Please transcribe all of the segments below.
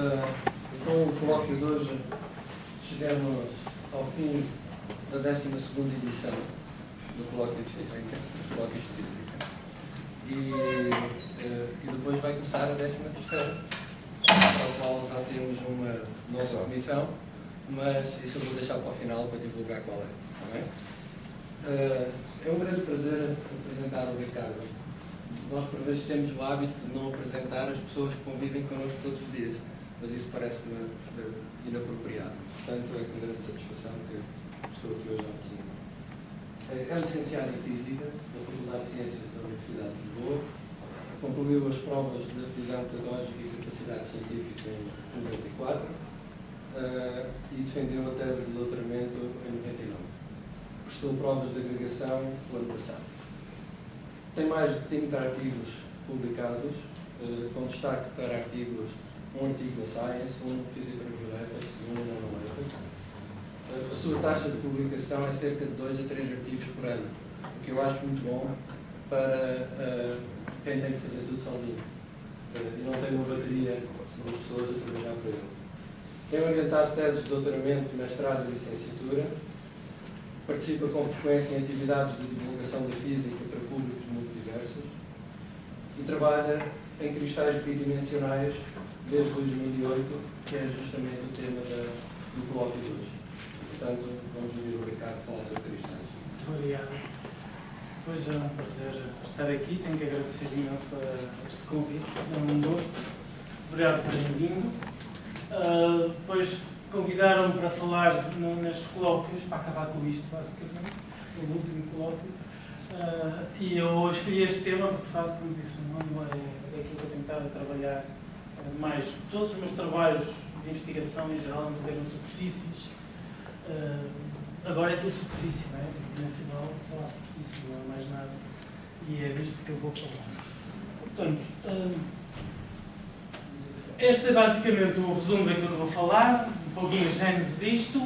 Com o colóquio de hoje, chegamos ao fim da 12ª edição do colóquio de Física, dos colóquios de Física. E depois vai começar a 13ª, para o qual já temos uma nova comissão, mas isso eu vou deixar para o final para divulgar qual é. Está bem? É um grande prazer apresentar o Ricardo. Nós, por vezes, temos o hábito de não apresentar as pessoas que convivem connosco todos os dias, mas isso parece-me inapropriado. Portanto, é com grande satisfação que estou aqui hoje a apresentar. É licenciado em Física da Faculdade de Ciências da Universidade de Lisboa, concluiu as provas de aptidão pedagógica e capacidade científica em 94 e defendeu a tese de doutoramento em 99. Prestou provas de agregação no ano passado. Tem mais de 30 artigos publicados, com destaque para artigos, um artigo na Science, um Physical Review e um na Analytics. A sua taxa de publicação é cerca de 2 a 3 artigos por ano, o que eu acho muito bom para quem tem que fazer tudo sozinho e não tem uma bateria de pessoas a trabalhar para ele. Tem orientado teses de doutoramento, mestrado e licenciatura. Participa com frequência em atividades de divulgação da física para públicos muito diversos e trabalha em cristais bidimensionais desde 2008, que é justamente o tema do colóquio de hoje. Portanto, vamos ouvir o Ricardo falar sobre cristais. Muito obrigado. Pois é um prazer estar aqui. Tenho que agradecer imenso este convite. É um gosto. Obrigado por terem vindo. Depois convidaram-me para falar nestes colóquios, para acabar com isto, basicamente, o último colóquio. E eu escolhi este tema porque, de facto, como disse o nome, é aquilo que eu tentava trabalhar mais. Todos os meus trabalhos de investigação, em geral, envolveram superfícies. Agora é tudo superfície, não é? Dimensional, só há superfície, não há mais nada. E é disto que eu vou falar. Portanto, este é basicamente o resumo daquilo que eu vou falar, um pouquinho a gênese disto,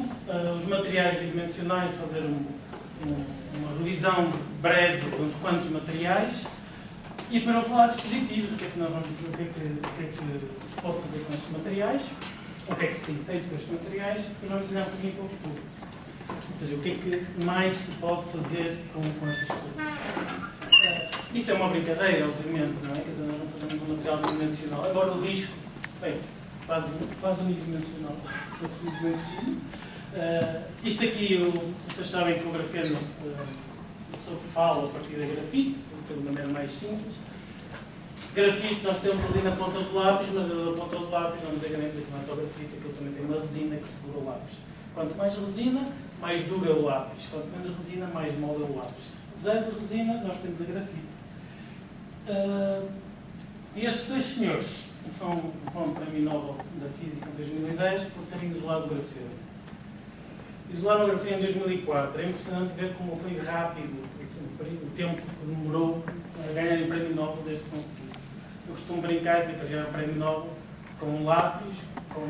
os materiais bidimensionais, fazer uma revisão breve de uns quantos materiais e para eu falar de dispositivos, o que é que nós vamos, o que é que se pode fazer com estes materiais, o que é que se tem feito com estes materiais, e depois vamos olhar um pouquinho para o futuro. Ou seja, o que é que mais se pode fazer com estas coisas. Isto é uma brincadeira, obviamente, não é? Quer dizer, nós não fazemos um material bidimensional. Agora o risco, bem, quase unidimensional, isto aqui, vocês sabem que o grafeno, a pessoa que fala a partir da grafite, de maneira mais simples. Grafite nós temos ali na ponta do lápis, mas a ponta do lápis não necessariamente que não é só grafite, aquilo também tem uma resina que segura o lápis. Quanto mais resina, mais duro é o lápis. Quanto menos resina, mais mole é o lápis. Zero de resina, nós temos a grafite. E estes dois senhores são o Prémio Nobel da Física em 2010 por terem isolado o grafeno. Isolaram o grafeno em 2004. É impressionante ver como foi rápido o tempo que demorou a ganhar o Prémio Nobel desde que conseguiram. Eu costumo brincar e dizer que eles ganharam o Prémio Nobel com um lápis, com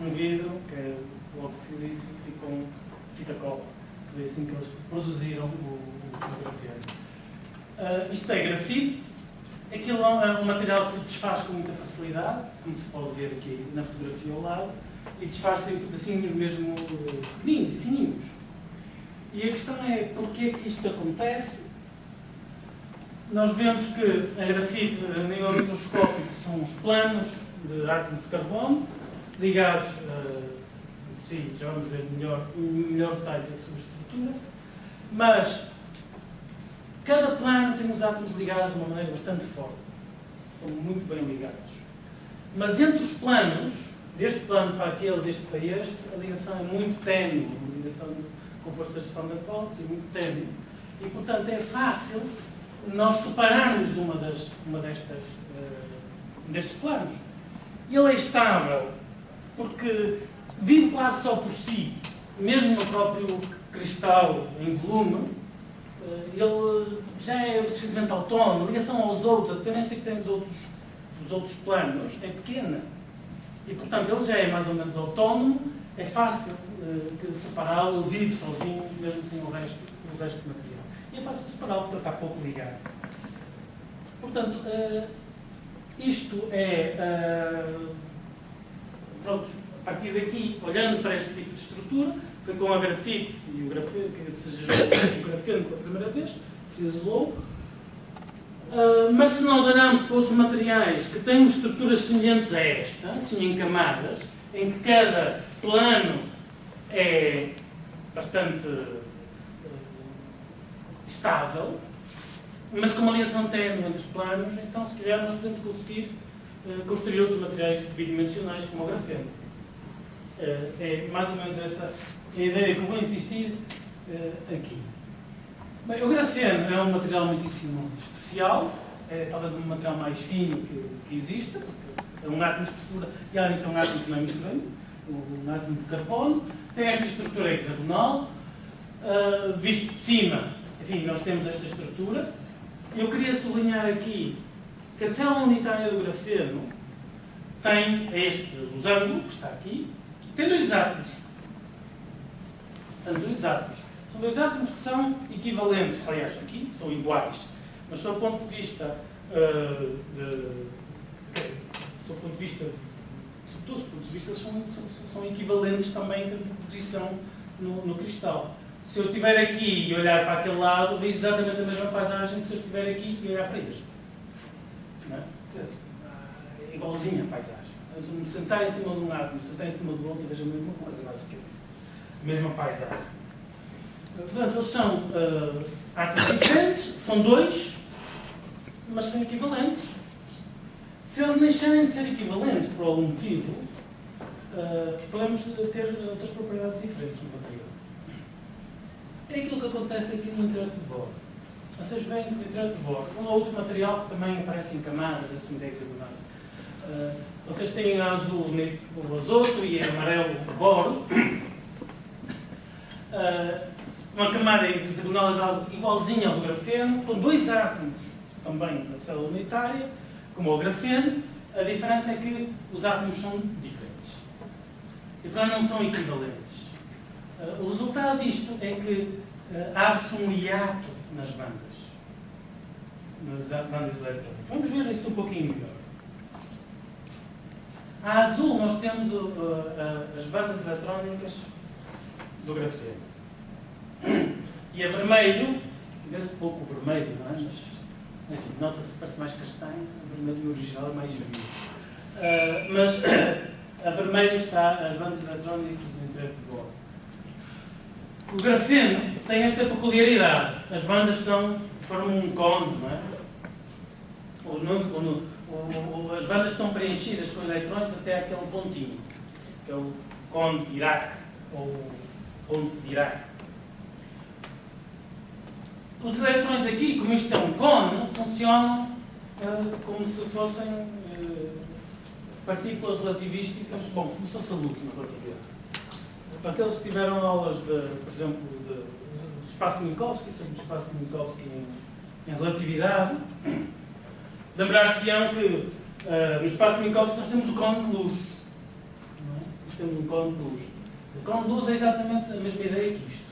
um vidro, que é o óxido de silício, e com fita cola. Foi assim que eles produziram o grafeno. Isto é grafite. Aquilo é um material que se desfaz com muita facilidade, como se pode ver aqui na fotografia ao lado, e desfaz-se em pedacinhos mesmo pequeninos e fininhos. E a questão é, porquê é que isto acontece? Nós vemos que a grafite, a nível microscópico, são os planos de átomos de carbono, ligados, sim, já vamos ver melhor detalhe da sua estrutura, mas cada plano tem os átomos ligados de uma maneira bastante forte. Estão muito bem ligados. Mas entre os planos, deste plano para aquele, deste para este, a ligação é muito ténue. Uma ligação com forças de Van der Waals é muito ténue. E, portanto, é fácil nós separarmos destes planos. Ele é estável porque vive quase só por si. Mesmo no próprio cristal em volume, ele já é suficientemente autónomo. A ligação aos outros, a dependência que tem dos outros planos é pequena. E, portanto, ele já é mais ou menos autónomo, é fácil separá-lo, ele vive sozinho, mesmo sem o resto do material. E é fácil separá-lo porque está pouco ligado. Portanto, isto é pronto, a partir daqui, olhando para este tipo de estrutura, foi com a grafite e o grafeno, que se gerou o grafeno pela primeira vez, se isolou. Mas se nós olharmos para outros materiais que têm estruturas semelhantes a esta, assim em camadas, em que cada plano é bastante estável, mas com uma ligação ténue entre planos, então se calhar nós podemos conseguir construir outros materiais bidimensionais como o grafeno. É mais ou menos essa a ideia que eu vou insistir aqui. Bem, o grafeno é um material muitíssimo especial, é talvez um material mais fino que exista, porque é um átomo de espessura, e além disso é um átomo que não é muito grande, um átomo de carbono, tem esta estrutura hexagonal, visto de cima, enfim, nós temos esta estrutura. Eu queria sublinhar aqui que a célula unitária do grafeno tem este losango, que está aqui, tem dois átomos. São dois átomos que são equivalentes, aliás, aqui são iguais, mas do ponto de vista sob todos os pontos de vista são equivalentes também em termos de posição no cristal. Se eu estiver aqui e olhar para aquele lado, vejo exatamente a mesma paisagem que se eu estiver aqui e olhar para este. Não é? É igualzinha a paisagem. Se me sentar em cima de um átomo e sentar em cima do outro, vejo a mesma coisa, basicamente. A mesma paisagem. Portanto, eles são átomos diferentes, são dois, mas são equivalentes. Se eles deixarem de ser equivalentes por algum motivo, podemos ter outras propriedades diferentes no material. É aquilo que acontece aqui no interior de Bohr. Vocês veem que no interior de Bohr, um outro material que também aparece em camadas, assim, de hexagonal. Vocês têm azul o azoto e amarelo o boro. Uma camada hexagonal igualzinha ao do grafeno, com dois átomos também na célula unitária, como o grafeno. A diferença é que os átomos são diferentes. E portanto não são equivalentes. O resultado disto é que abre-se um hiato nas bandas eletrónicas. Vamos ver isso um pouquinho melhor. A azul nós temos as bandas eletrónicas do grafeno. E a vermelho, vê-se pouco vermelho, não é? Mas, enfim, nota-se, parece mais castanho, o vermelho no original é mais vivo. Mas a vermelho está as bandas eletrónicas do interior de Bohr. O grafeno tem esta peculiaridade. As bandas formam um cone, não é? As bandas estão preenchidas com elétrons até aquele pontinho, que é o cone de Dirac, ou ponto de Dirac. Os elétrons aqui, como isto é um cone, funcionam como se fossem partículas relativísticas, bom, como se fosse a luz na relatividade. Para aqueles que tiveram aulas, por exemplo, do espaço Minkowski, sobre o espaço Minkowski em relatividade, lembrar-se-ão que no espaço Minkowski nós temos o cone de luz. Não é? Nós temos um cone de luz. O cone de luz é exatamente a mesma ideia que isto.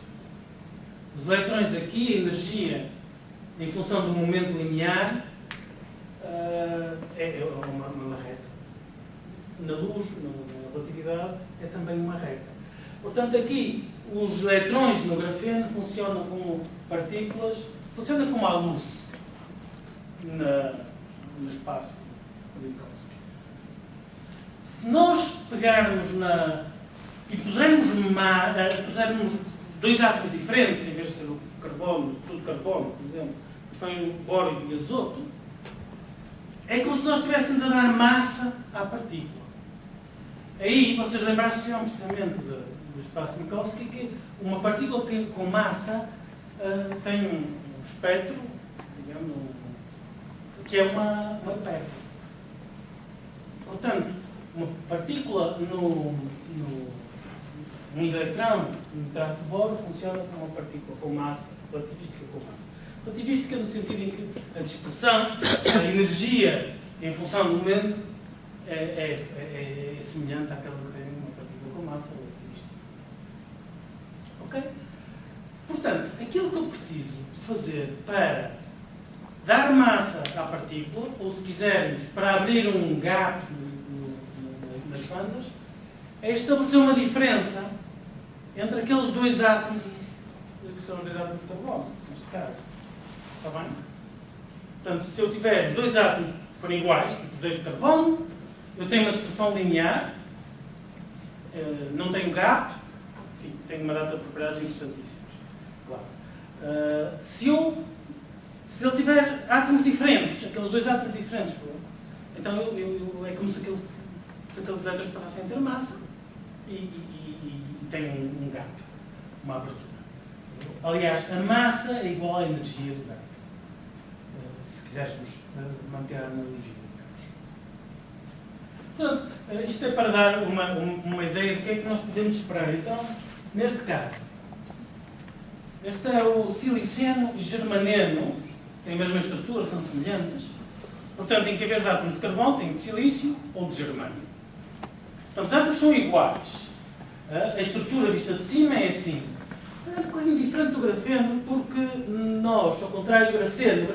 Os elétrons aqui, a energia, em função do momento linear, é uma reta. Na luz, na relatividade, é também uma reta. Portanto, aqui, os elétrons no grafeno funcionam como partículas, funcionam como a luz no espaço Minkowski. Se nós pegarmos e pusermos dois átomos diferentes, em vez de ser o carbono, tudo carbono, por exemplo, tem o bório e o azoto, é como se nós estivéssemos a dar massa à partícula. Aí, vocês lembram-se precisamente do espaço Minkowski, que uma partícula com massa tem um espectro, digamos, que é uma perda. Portanto, uma partícula um eletrão no nitrato de boro funciona como uma partícula com massa, relativística com massa. Relativística no sentido em que a dispersão, a energia em função do momento é semelhante àquela que tem uma partícula com massa relativística. Ok? Portanto, aquilo que eu preciso fazer para dar massa à partícula, ou se quisermos, para abrir um gap nas bandas, é estabelecer uma diferença entre aqueles dois átomos, que são os dois átomos de carbono, neste caso. Está bem? Portanto, se eu tiver os dois átomos que forem iguais, tipo 2 de carbono, eu tenho uma expressão linear, não tenho gap, enfim, tenho uma data de propriedades interessantíssimas. Claro. Se ele tiver átomos diferentes, aqueles dois átomos diferentes, então é como se aqueles elétrons passassem a ter massa e tem um gap, uma abertura. Aliás, a massa é igual à energia do gap, se quiséssemos manter a analogia. Portanto, isto é para dar uma ideia do que é que nós podemos esperar. Então, neste caso, este é o siliceno e germaneno, têm a mesma estrutura, são semelhantes. Portanto, em que em vez de átomos de carbono, tem de silício ou de germânio. Portanto, os átomos são iguais. A estrutura vista de cima é assim. É um bocadinho diferente do grafeno, porque nós, ao contrário do grafeno,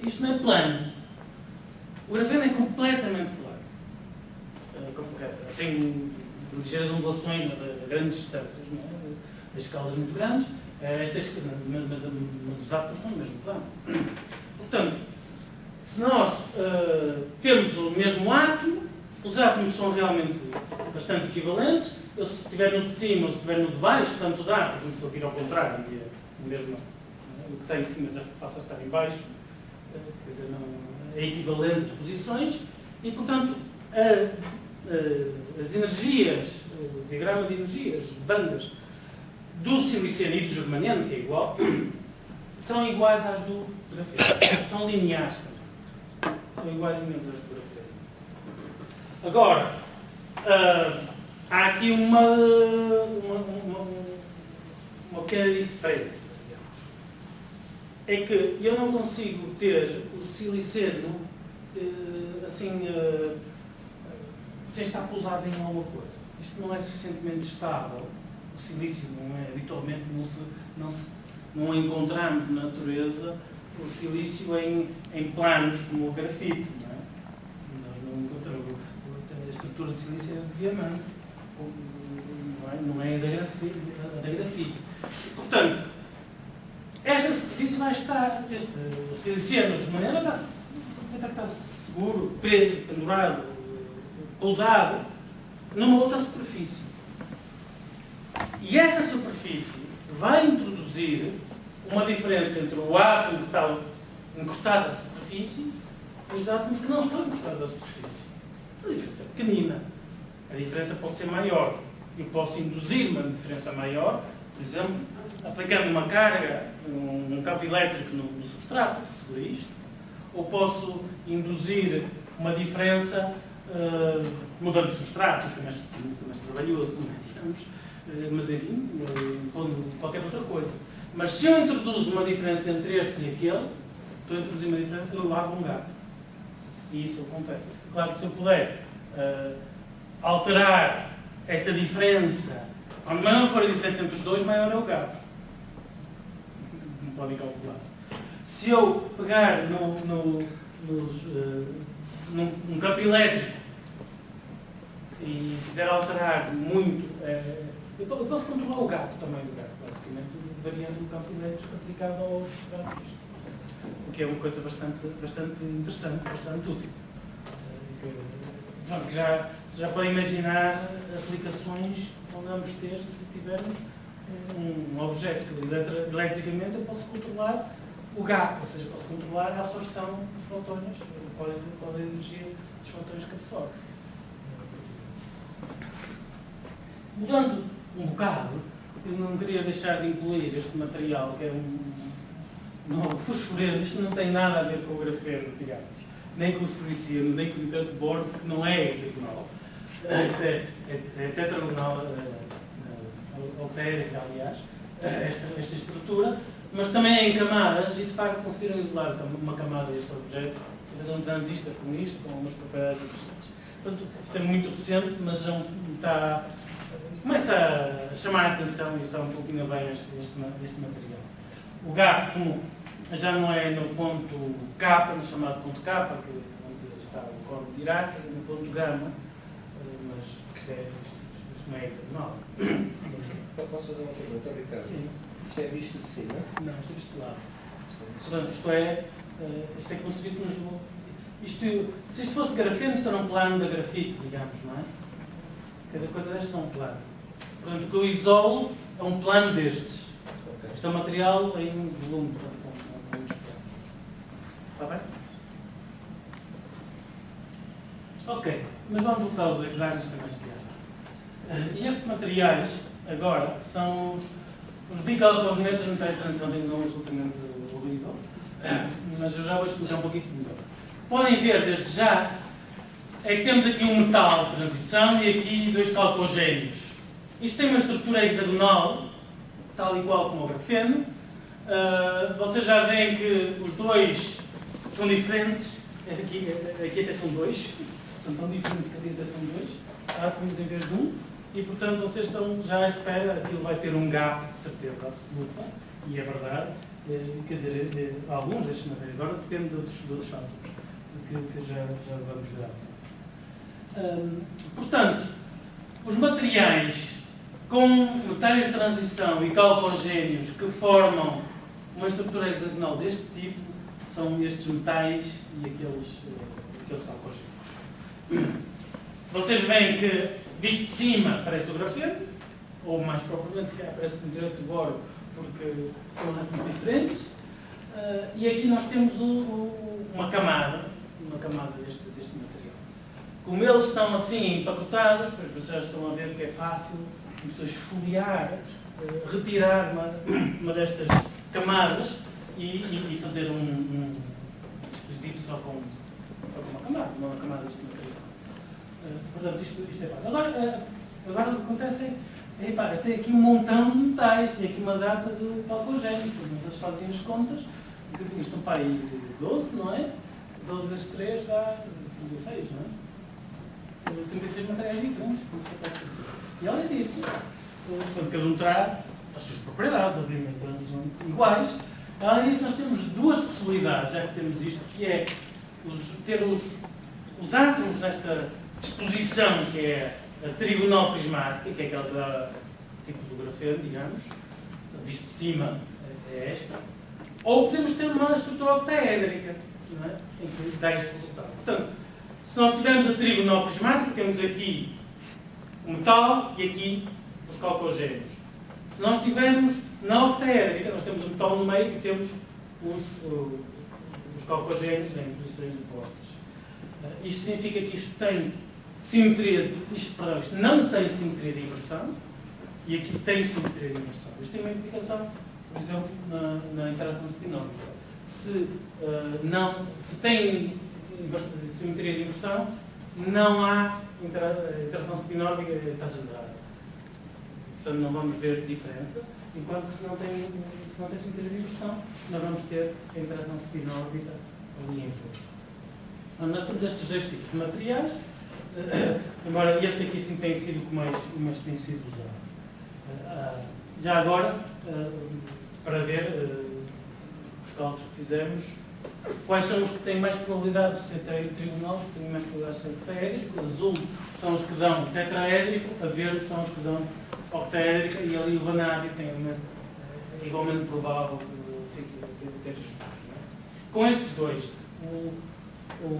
isto não é plano. O grafeno é completamente plano. Tem ligeiras ondulações, mas a grandes distâncias, não é? A escalas muito grandes, mas os átomos estão no mesmo plano. Portanto, se nós temos o mesmo átomo, os átomos são realmente bastante equivalentes. Eu, se estiver no de cima ou se estiver no de baixo, tanto dá, porque se eu vir ao contrário, mesmo, o que está em cima já passa a estar em baixo, quer dizer, não, é equivalente de posições, e portanto as energias, o diagrama de energias, bandas do siliceno e do germaniano, que é igual, são iguais às do grafeno. São lineares também. São iguaizinhas às do grafeno. Agora, há aqui uma pequena diferença, digamos. É que eu não consigo ter o siliceno assim, sem estar pousado em alguma coisa. Isto não é suficientemente estável. O silício não é, habitualmente não encontramos na natureza o silício em planos como o grafite. Não é? Nós não encontramos. A estrutura de silício é de diamante. Não é a da grafite. Portanto, esta superfície vai estar, o siliceno de maneira está seguro, preso, pendurado, pousado, numa outra superfície. E essa superfície vai introduzir uma diferença entre o átomo que está encostado à superfície e os átomos que não estão encostados à superfície. A diferença é pequenina. A diferença pode ser maior. Eu posso induzir uma diferença maior, por exemplo, aplicando uma carga, um campo elétrico no substrato, que segura isto, ou posso induzir uma diferença mudando o substrato, isso é mais trabalhoso, digamos, mas enfim, pondo qualquer outra coisa. Mas se eu introduzo uma diferença entre este e aquele, estou a introduzir uma diferença, eu abro um gap. E isso acontece. Claro que se eu puder alterar essa diferença, a maior for a diferença entre os dois, maior é o gap. Não podem calcular. Se eu pegar num campo elétrico e fizer alterar muito, eu posso controlar o gap, o tamanho do gap, basicamente, variando o campo elétrico aplicado ao substrato, o que é uma coisa bastante interessante, bastante útil. Já podem imaginar aplicações que vamos ter se tivermos um objeto que eletricamente eu posso controlar o gap, ou seja, posso controlar a absorção de fotões, qual é a energia dos fotões que absorve. Mudando um bocado, eu não queria deixar de incluir este material, que é um fosforeno. Isto não tem nada a ver com o grafeno, digamos, nem com o siliceno, nem com o nitrato de bordo, porque não é hexagonal. Isto é tetragonal, altérica, aliás, esta estrutura, mas também é em camadas, e de facto conseguiram isolar uma camada deste objeto, fazer um transistor com isto, com umas propriedades interessantes. Portanto, isto é muito recente, mas já começa a chamar a atenção e está um pouquinho bem este material. O gap, como já não é no ponto K, no chamado ponto K, que é onde está o código de Dirac, é no ponto gama, mas este não é hexagonal. Posso fazer uma pergunta, Ricardo? Sim. Isto é visto de cima? Não, isto é visto de lado. Portanto, isto é como se víssemos... Se isto fosse grafeno, isto era um plano da grafite, digamos, não é? Cada coisa destas é um plano. Portanto, o que eu isolo é um plano destes. Okay. Este é um material em um volume, portanto, com muitos planos. Está bem? Ok, mas vamos voltar aos hexágonos, que é mais piada. E estes materiais, agora, são os bicalcogenetos de metais de transição, ainda não absolutamente horrível, mas eu já vou explicar um pouquinho melhor. Podem ver, desde já, é que temos aqui um metal de transição e aqui dois calcogénios. Isto tem uma estrutura hexagonal, tal e qual como o grafeno. Vocês já veem que os dois são diferentes. Aqui até são dois. São tão diferentes que aqui até são dois. Átomos em vez de um. E, portanto, vocês estão já à espera. Aquilo vai ter um gap de certeza absoluta. E é verdade. Quer dizer, alguns, deixem-me ver agora, depende de outros fatores. Que já vamos dar. Portanto, os materiais com metais de transição e calcogénios que formam uma estrutura hexagonal deste tipo são estes metais e aqueles calcogénios. Vocês veem que, visto de cima, parece o grafeno, ou mais propriamente, se calhar, parece o nitrato de boro, porque são átomos diferentes. E aqui nós temos uma camada deste material. Como eles estão assim empacotados, pois vocês estão a ver que é fácil esfoliar, retirar uma destas camadas e fazer um dispositivo só com uma camada deste material. Portanto, isto é fácil. Agora o que acontece é, repara, tem aqui um montão de metais, tem aqui uma data de calcogénios, mas eles fazem as contas, isto são para aí 12, não é? 12 vezes 3 dá 16, não é? 36 materiais diferentes, como se pode dizer. E além disso, portanto, cada um terá as suas propriedades, obviamente, não são iguais. Além disso, nós temos duas possibilidades, já que temos isto, que é ter os átomos nesta disposição, que é a trigonal prismática, que é aquela que dá tipo do grafeno, digamos, visto de cima, é esta. Ou podemos ter uma estrutura octaédrica, não é? Em que dá este resultado. Portanto, se nós tivermos a trigonal prismática, temos aqui o metal e aqui os calcogénios. Se nós tivermos na octaédrica, nós temos o metal no meio e temos os calcogénios em posições opostas. Isto significa que isto tem simetria, isto não tem simetria de inversão e aqui tem simetria de inversão. Isto tem uma implicação, por exemplo, na interação spinómica. Se tem simetria de inversão, não há interação spinómica generada. Portanto, não vamos ver diferença, enquanto que se não tem simetria de inversão, nós vamos ter a interação spinórbita ali em força. Nós temos estes dois tipos de materiais, embora este aqui sim tem sido o que mais tem sido usado. Já agora, para ver os cálculos que fizemos, quais são os que têm mais probabilidade de ser trigonal, os que têm mais probabilidade de ser octaédrico. Azul são os que dão tetraédrico, a verde são os que dão octaédrica e ali o vanádio é igualmente provável que esteja exposto. Com estes dois, o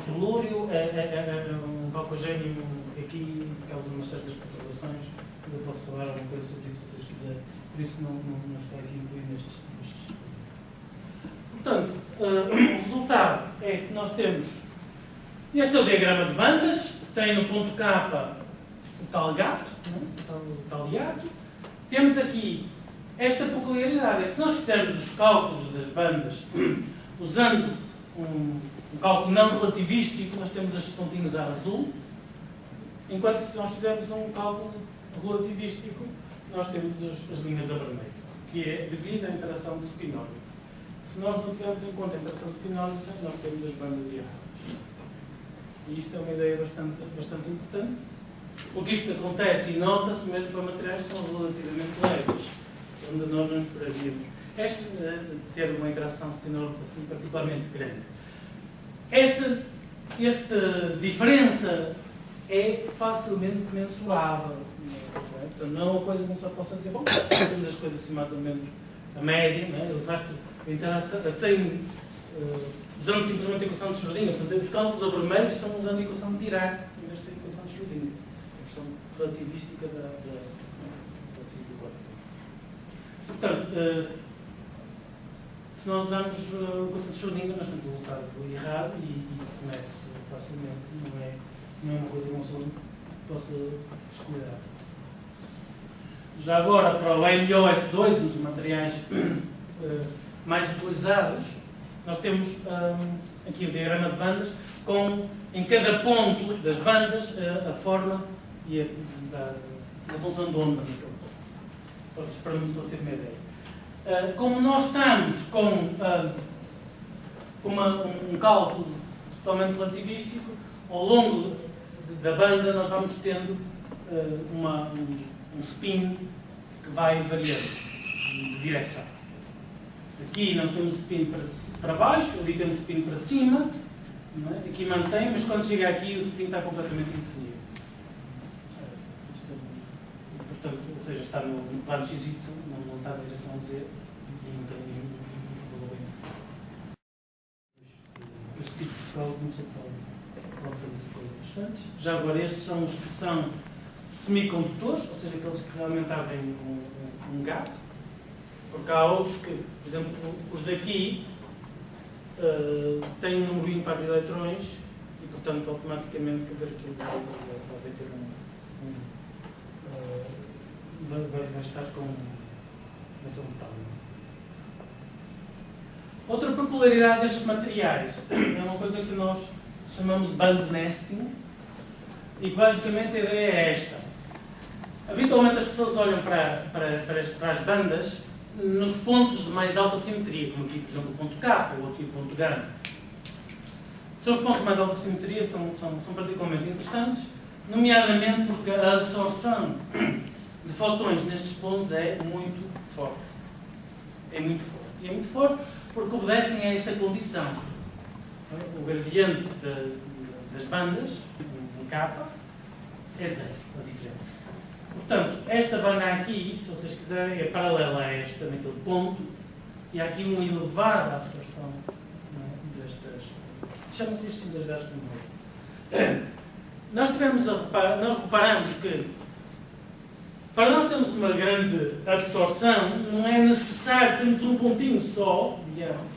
telúrio é um calcogénio que aqui causa umas certas perturbações. Eu posso falar alguma coisa sobre isso se vocês quiserem, por isso não está aqui incluído nestes. Portanto, o resultado é que nós temos, este é o diagrama de bandas, tem no ponto K o tal gato, o tal hiato. Temos aqui esta peculiaridade, é que se nós fizermos os cálculos das bandas usando um cálculo não relativístico, nós temos estes pontinhos a azul, enquanto que se nós fizermos um cálculo relativístico, nós temos as linhas a vermelho, que é devido à interação de spinórbita. Se nós não tivermos em conta a interação spinórbita, nós temos as bandas erradas. E isto é uma ideia bastante importante, porque isto acontece e nota-se mesmo para materiais que são relativamente leves, onde nós não esperaríamos ter uma interação spinórbita assim particularmente grande. Esta diferença é facilmente mensurável. Portanto, não é uma coisa que não só possa dizer, bom, temos as coisas assim mais ou menos a média, não é? Ele vai entrar a 100, usando simplesmente a equação de Schrödinger. Portanto, os cálculos a vermelho são usando a equação de Dirac, em vez de ser a equação de Schrödinger. A versão relativística da física quântica. Portanto, se nós usarmos a equação de Schrödinger, nós temos o resultado errado e isso mede-se facilmente. Não é uma coisa que uma pessoa possa descuidar. Já agora, para o MOS2, um dos materiais mais utilizados, nós temos aqui o diagrama de bandas, com em cada ponto das bandas a forma e a função de onda naquele ponto. Para nos ter uma ideia. Como nós estamos com um cálculo totalmente relativístico, ao longo da banda nós vamos tendo um spin que vai variando de direção. Aqui nós temos spin para baixo, ali temos spin para cima, não é? Aqui mantém, mas quando chega aqui o spin está completamente indefinido. Portanto, ou seja, está no plano XY, não está na direção Z e não tem nenhum valor em este tipo de cálculo não se pode fazer coisas interessantes. Já agora estes são os que são semicondutores, ou seja, aqueles que realmente abrem um gap, porque há outros que, por exemplo, os daqui têm um número ímpar de eletrões e, portanto, automaticamente, quer dizer, que vai ter vai estar com essa metal. Outra peculiaridade destes materiais é uma coisa que nós chamamos de band nesting e basicamente a ideia é esta. Habitualmente as pessoas olham para as bandas nos pontos de mais alta simetria, como aqui, por exemplo, o ponto K ou aqui o ponto γ. Os pontos de mais alta simetria são particularmente interessantes, nomeadamente porque a absorção de fotões nestes pontos é muito forte. É muito forte. E é muito forte porque obedecem a esta condição. O gradiente das bandas, em K, é zero, a diferença. Portanto, esta banda aqui, se vocês quiserem, é paralela a esta, naquele ponto, e há aqui uma elevada absorção destas. Chamam-se estas singularidades do meio. Nós reparamos que, para nós termos uma grande absorção, não é necessário termos um pontinho só, digamos,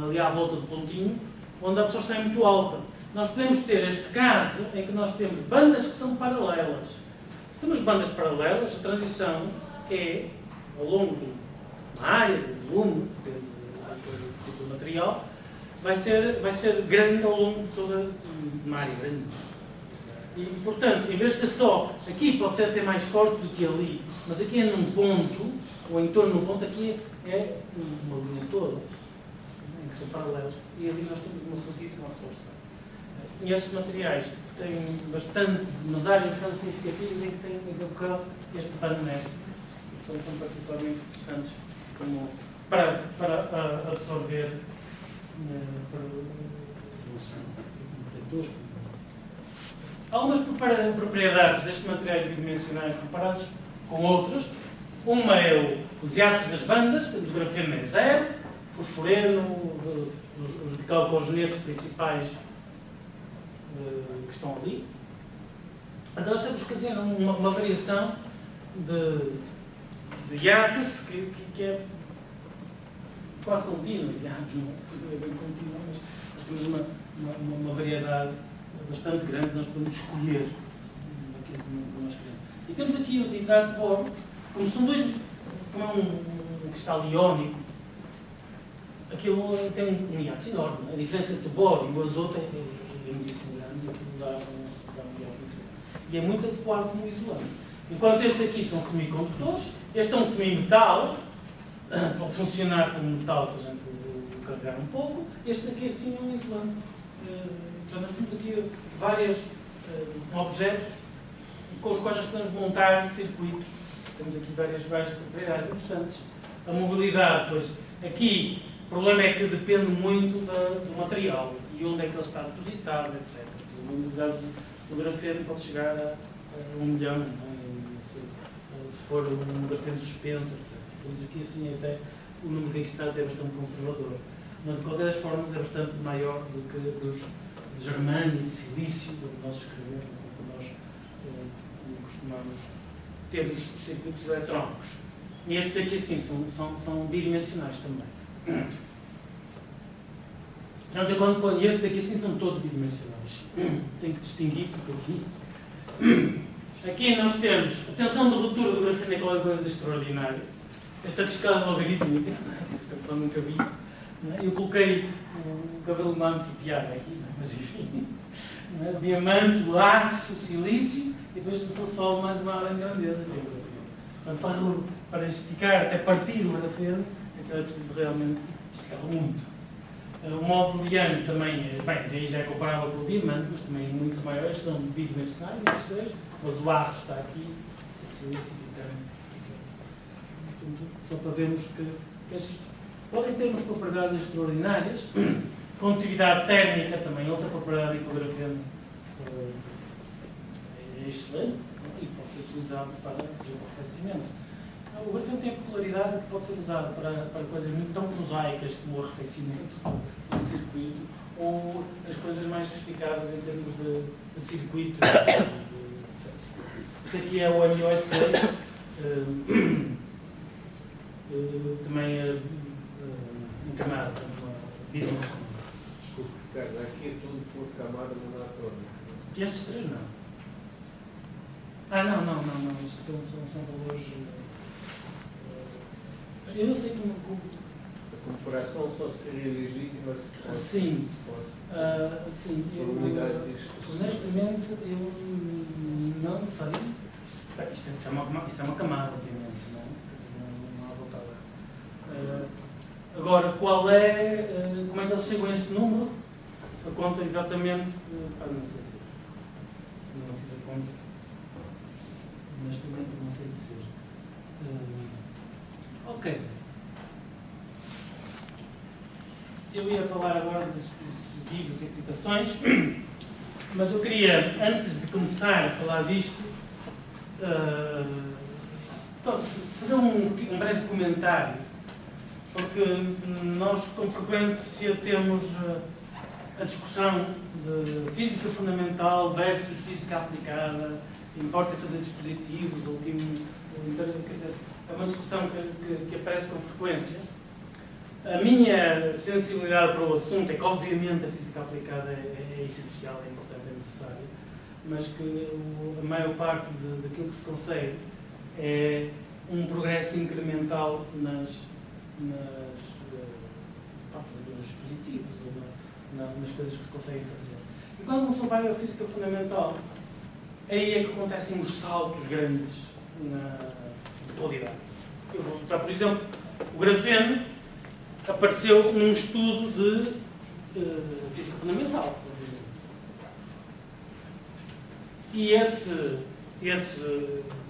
ali à volta do pontinho, onde a absorção é muito alta. Nós podemos ter este caso em que nós temos bandas que são paralelas. Se temos bandas paralelas, a transição é, ao longo de uma área, do volume, depende do tipo de material, vai ser grande ao longo de toda uma área grande. E, portanto, em vez de ser só, aqui pode ser até mais forte do que ali, mas aqui é num ponto, ou em torno de um ponto, aqui é uma linha toda, em que são paralelos, e ali nós temos uma fortíssima absorção. E estes materiais têm umas áreas bastante significativas em que têm este band nesting. Portanto, são particularmente interessantes para absorver algumas propriedades destes materiais bidimensionais comparados com outros. Uma é os hiatos das bandas, temos o grafeno é zero, fosforeno, os decalcogenetos principais que estão ali. Então nós temos que fazer uma variação de hiatos que é quase contínua, digamos, não é bem contínua, mas nós temos uma variedade bastante grande, nós podemos escolher aquilo que nós queremos. E temos aqui o nitrato de boro, como é um cristal iónico, aquilo tem um hiato enorme. A diferença entre o boro e o azoto é muitíssimo grande e aquilo dá um hiato muito grande. E é muito adequado como isolante. Enquanto estes aqui são semicondutores, este é um semimetal, pode funcionar como metal se a gente o carregar um pouco, este aqui assim é um isolante. Portanto, nós temos aqui vários objetos com os quais nós podemos montar circuitos. Temos aqui várias propriedades interessantes. A mobilidade, pois, aqui o problema é que depende muito do material e onde é que ele está depositado, etc. A mobilidade o grafeno pode chegar a 1 milhão, se for um grafeno suspenso, etc. Temos aqui assim até o número que aqui está até bastante conservador. Mas de qualquer das formas é bastante maior do que dos germânio e silício, onde nós escrevemos, onde nós costumamos ter os circuitos eletrónicos. E estes aqui assim são bidimensionais também. Portanto, eu quando ponho estes aqui assim são todos bidimensionais. Tenho que distinguir porque aqui nós temos a tensão de ruptura do grafeno é qualquer coisa de extraordinário. Esta escala logarítmica, que a pessoa nunca vi. Eu coloquei o cabelo humano por piada aqui, mas enfim. Diamante, o aço, o silício e depois começou só mais uma ordem de grandeza, que é o grafeno. Portanto, para esticar até partir o grafeno, então é preciso realmente esticá-lo muito. O mobiliano também, bem, já é comparável com o diamante, mas também é muito maior, são bidimensionais, estes dois, mas o aço está aqui, o silício e o titânio. Só para vermos que estes podem ter umas propriedades extraordinárias. Condutividade térmica também, outra propriedade que o grafeno é excelente e pode ser utilizado para, por exemplo, arrefecimento. O grafeno tem a popularidade que pode ser usado para coisas muito tão prosaicas como o arrefecimento do circuito ou as coisas mais sofisticadas em termos de circuitos, etc. Este aqui é o MOS2, também encamado, bidimensional. Desculpe, Ricardo, aqui é tudo por camada monotónica. Estes três não. Não. Isto são valores. Eu não sei como. A comparação só seria legítima se fosse. Sim. Sim, unidade disto. Honestamente, eu não sei. Bem, isto é uma camada, obviamente, não é? Não há volta a dar. Agora, como é que eles chegam a este número? A conta exatamente. Não sei dizer. Não fiz a conta. Honestamente, não sei dizer. Ok. Eu ia falar agora dos dispositivos e aplicações, mas eu queria, antes de começar a falar disto, fazer um breve comentário, porque nós com frequência temos a discussão de física fundamental versus física aplicada, importa fazer dispositivos, ou quer dizer, é uma discussão que aparece com frequência. A minha sensibilidade para o assunto é que, obviamente, a física aplicada é essencial, é importante, é necessária, mas que a maior parte daquilo que se consegue é um progresso incremental nos dispositivos, ou nas coisas que se conseguem fazer. E quando uma pessoa vai à física fundamental, aí é que acontecem os saltos grandes na qualidade. Eu vou botar, por exemplo, o grafeno apareceu num estudo de física fundamental. E esse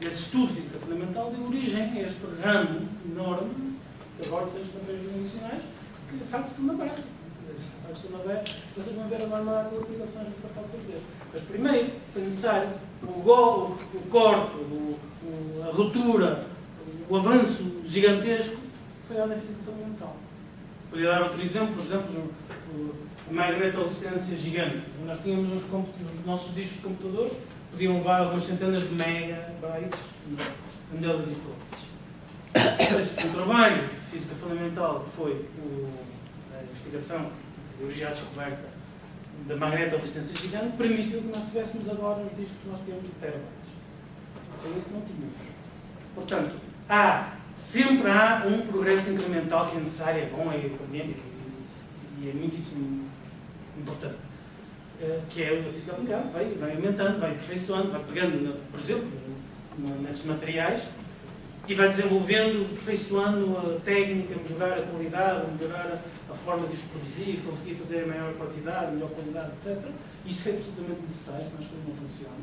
estudo de física fundamental deu origem a este ramo enorme, que agora são as campanhas dimensionais, que faz tudo na base. Vocês vão ver agora lá as aplicações que você pode fazer. Mas primeiro, foi necessário o corte, a ruptura, o avanço gigantesco, foi lá na física fundamental. Podia dar outro exemplo, por exemplo, a magnetosistência gigante. Nós tínhamos os nossos discos de computadores, podiam levar algumas centenas de megabytes neles e hipóteses. O trabalho de física fundamental, que foi a investigação e a descoberta da magnetosistência gigante, permitiu que nós tivéssemos agora os discos que nós temos de terabytes. Sem isso não tínhamos. Portanto, sempre há um progresso incremental que é necessário, é bom, é conveniente e é muitíssimo importante. Que é a física aplicada, vai aumentando, vai aperfeiçoando, vai pegando, por exemplo, nesses materiais e vai desenvolvendo, aperfeiçoando a técnica, melhorar a qualidade, melhorar a forma de os produzir, conseguir fazer a maior quantidade, melhor qualidade, etc. Isso é absolutamente necessário, senão as coisas não funcionam.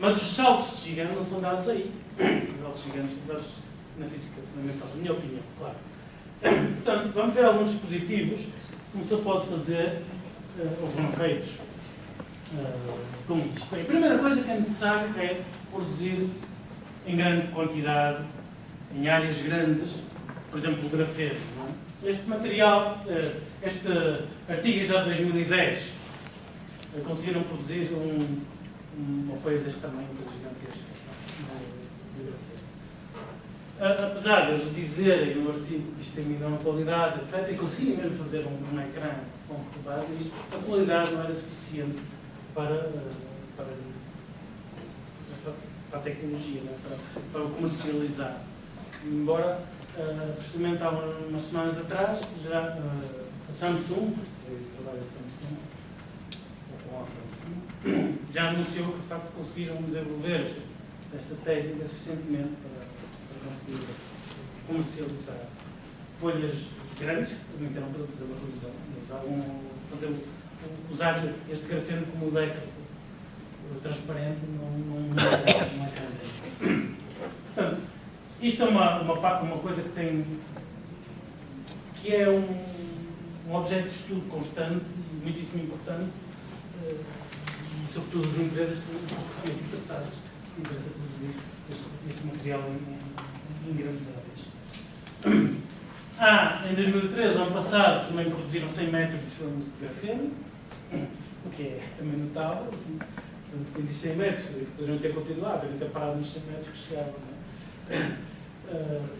Mas os saltos de gigante não são dados aí. Os saltos gigantes são dados na física fundamental, na minha opinião, claro. Portanto, vamos ver alguns dispositivos que se pode fazer, ou foram feitos, com isto? Bem, a primeira coisa que é necessário é produzir em grande quantidade, em áreas grandes, por exemplo, o grafeno. Não é? Este material, este artigo já de 2010, conseguiram produzir uma folha deste tamanho, gigantesca, de grafeno. Apesar de eles dizerem no artigo que isto tem menor qualidade, etc., e conseguirem mesmo fazer um ecrã com base nisto, a qualidade não era suficiente para a tecnologia, né? para o comercializar. Embora, precisamente há umas semanas atrás, já a Samsung, trabalho a Samsung, ou com a Samsung, já anunciou que de facto conseguiram desenvolver esta técnica suficientemente para conseguir comercializar folhas grandes, não terão para fazer uma revisão, mas usar este grafeno como elétrico transparente não é grande. Portanto, isto é uma coisa que é um objeto de estudo constante e muitíssimo importante, e sobretudo as empresas estão muito interessadas em produzir este material em grandes áreas. Em 2013, ano passado, também produziram 100 metros de filmes de grafeno, o que é também notável. Assim, quem diz 100 metros, poderiam ter continuado, poderiam ter parado nos 100 metros que chegavam.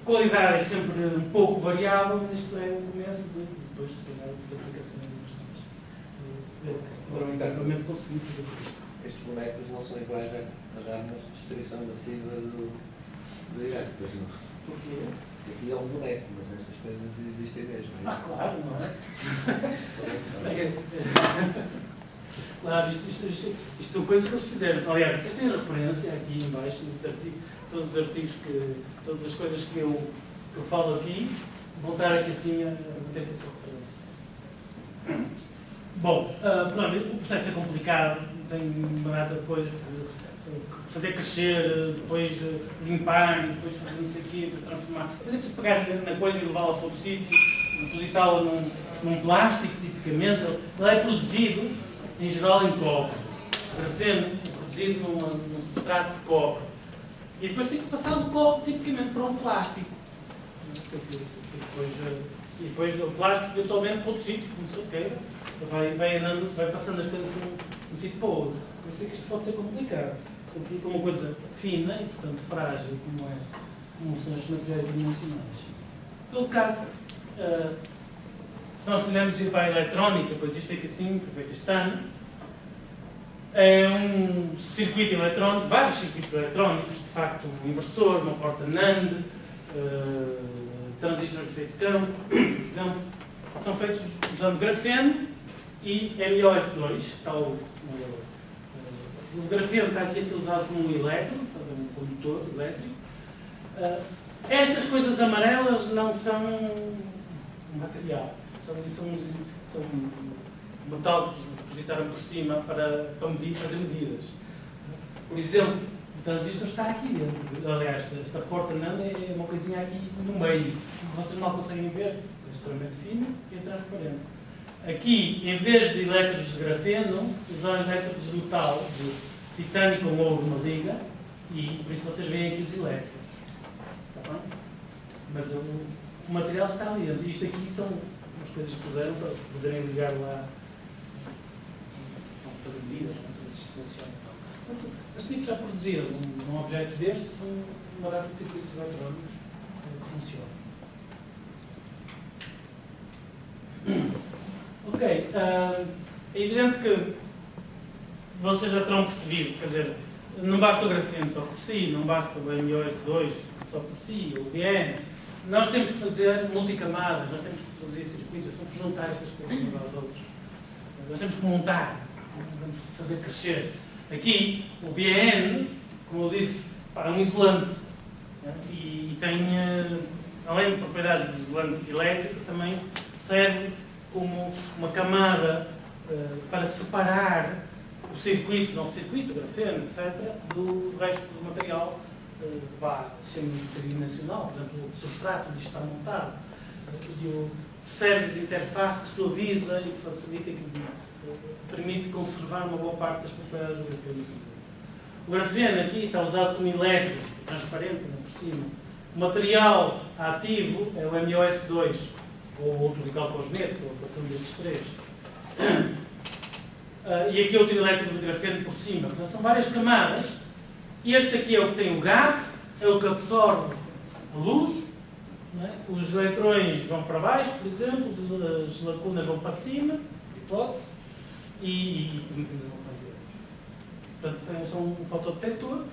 Qualidade é sempre um pouco variável, mas isto é o começo depois, se calhar, das aplicações interessantes. Provavelmente conseguir fazer isto. Estes bonecos não são iguais às armas de destruição massiva do Iraque, pois não? Porquê? Aqui é um boneco, mas estas coisas existem mesmo. Claro, não é? Claro, isto são coisas que eles fizeram. Aliás, vocês têm referência aqui em baixo, neste artigo, todos os artigos, todas as coisas que eu falo aqui, vão estar aqui assim a ter a sua referência. Bom, o processo é complicado, tem uma data de coisas, fazer crescer, depois limpar, depois fazer não sei o quê, depois transformar. Depois é preciso pegar na coisa e levá-la para outro sítio, depositá-la num plástico, tipicamente. Ele é produzido, em geral, em cobre. O grafeno é produzido num substrato de cobre. E depois tem que se passar do cobre, tipicamente, para um plástico. E depois o plástico, eventualmente, para outro sítio, como se queira. Vai passando as coisas de um sítio para outro. Por isso é que isto pode ser complicado. Porque é uma coisa fina e, portanto, frágil, como são os materiais dimensionais. Em todo caso, se nós quisermos ir para a eletrónica, pois isto é que assim, foi feito este ano, é um circuito eletrónico, vários circuitos eletrónicos, de facto, um inversor, uma porta NAND, transistores de efeito de campo, por exemplo, são feitos usando grafeno e MiOS2, o grafeno está aqui a ser usado como um elétrodo, um condutor elétrico. Estas coisas amarelas não são um material, são um metal que depositaram por cima para fazer medidas. Por exemplo, o transistor está aqui dentro. Aliás, esta porta NAND é uma coisinha aqui no meio, que vocês mal conseguem ver, é extremamente fino e é transparente. Aqui, em vez de elétrodos de grafeno, usaram elétrodos de metal, de titânio com ouro na liga, e por isso vocês veem aqui os elétrodos. Está bem? Mas o material está ali dentro. Isto aqui são as coisas que puseram para poderem ligar lá, fazer medidas, para ver se isto funciona. Portanto, as tipos já produziram um objeto deste, uma data de circuitos eletrónicos que funciona. Ok, é evidente que vocês já terão percebido, quer dizer, não basta o grafeno só por si, não basta o MiOS2 só por si, o BN. Nós temos que fazer multicamadas, nós temos que produzir circuitos, temos que juntar estas coisas umas às outras. Nós temos que montar, temos que fazer crescer. Aqui, o BN, como eu disse, é um isolante, né? E tem, além de propriedades de isolante elétrico, também serve como uma camada para separar o circuito, não o circuito, o grafeno, etc., do resto do material, chama-se tridimensional, por exemplo, o substrato onde isto está montado. E serve de interface, que suaviza e que facilita e que permite conservar uma boa parte das propriedades do grafeno. O grafeno aqui está usado como elétrico, transparente, por cima. O material ativo é o MOS2, ou outro radical cosmético, ou a equação destes três. E aqui outro elétrico de grafeno por cima. Portanto, são várias camadas. Este aqui é o que tem o gap, é o que absorve a luz. Não é? Os eletrões vão para baixo, por exemplo, as lacunas vão para cima, hipótese, e também temos a volta de luz. Portanto, são um fotodetector.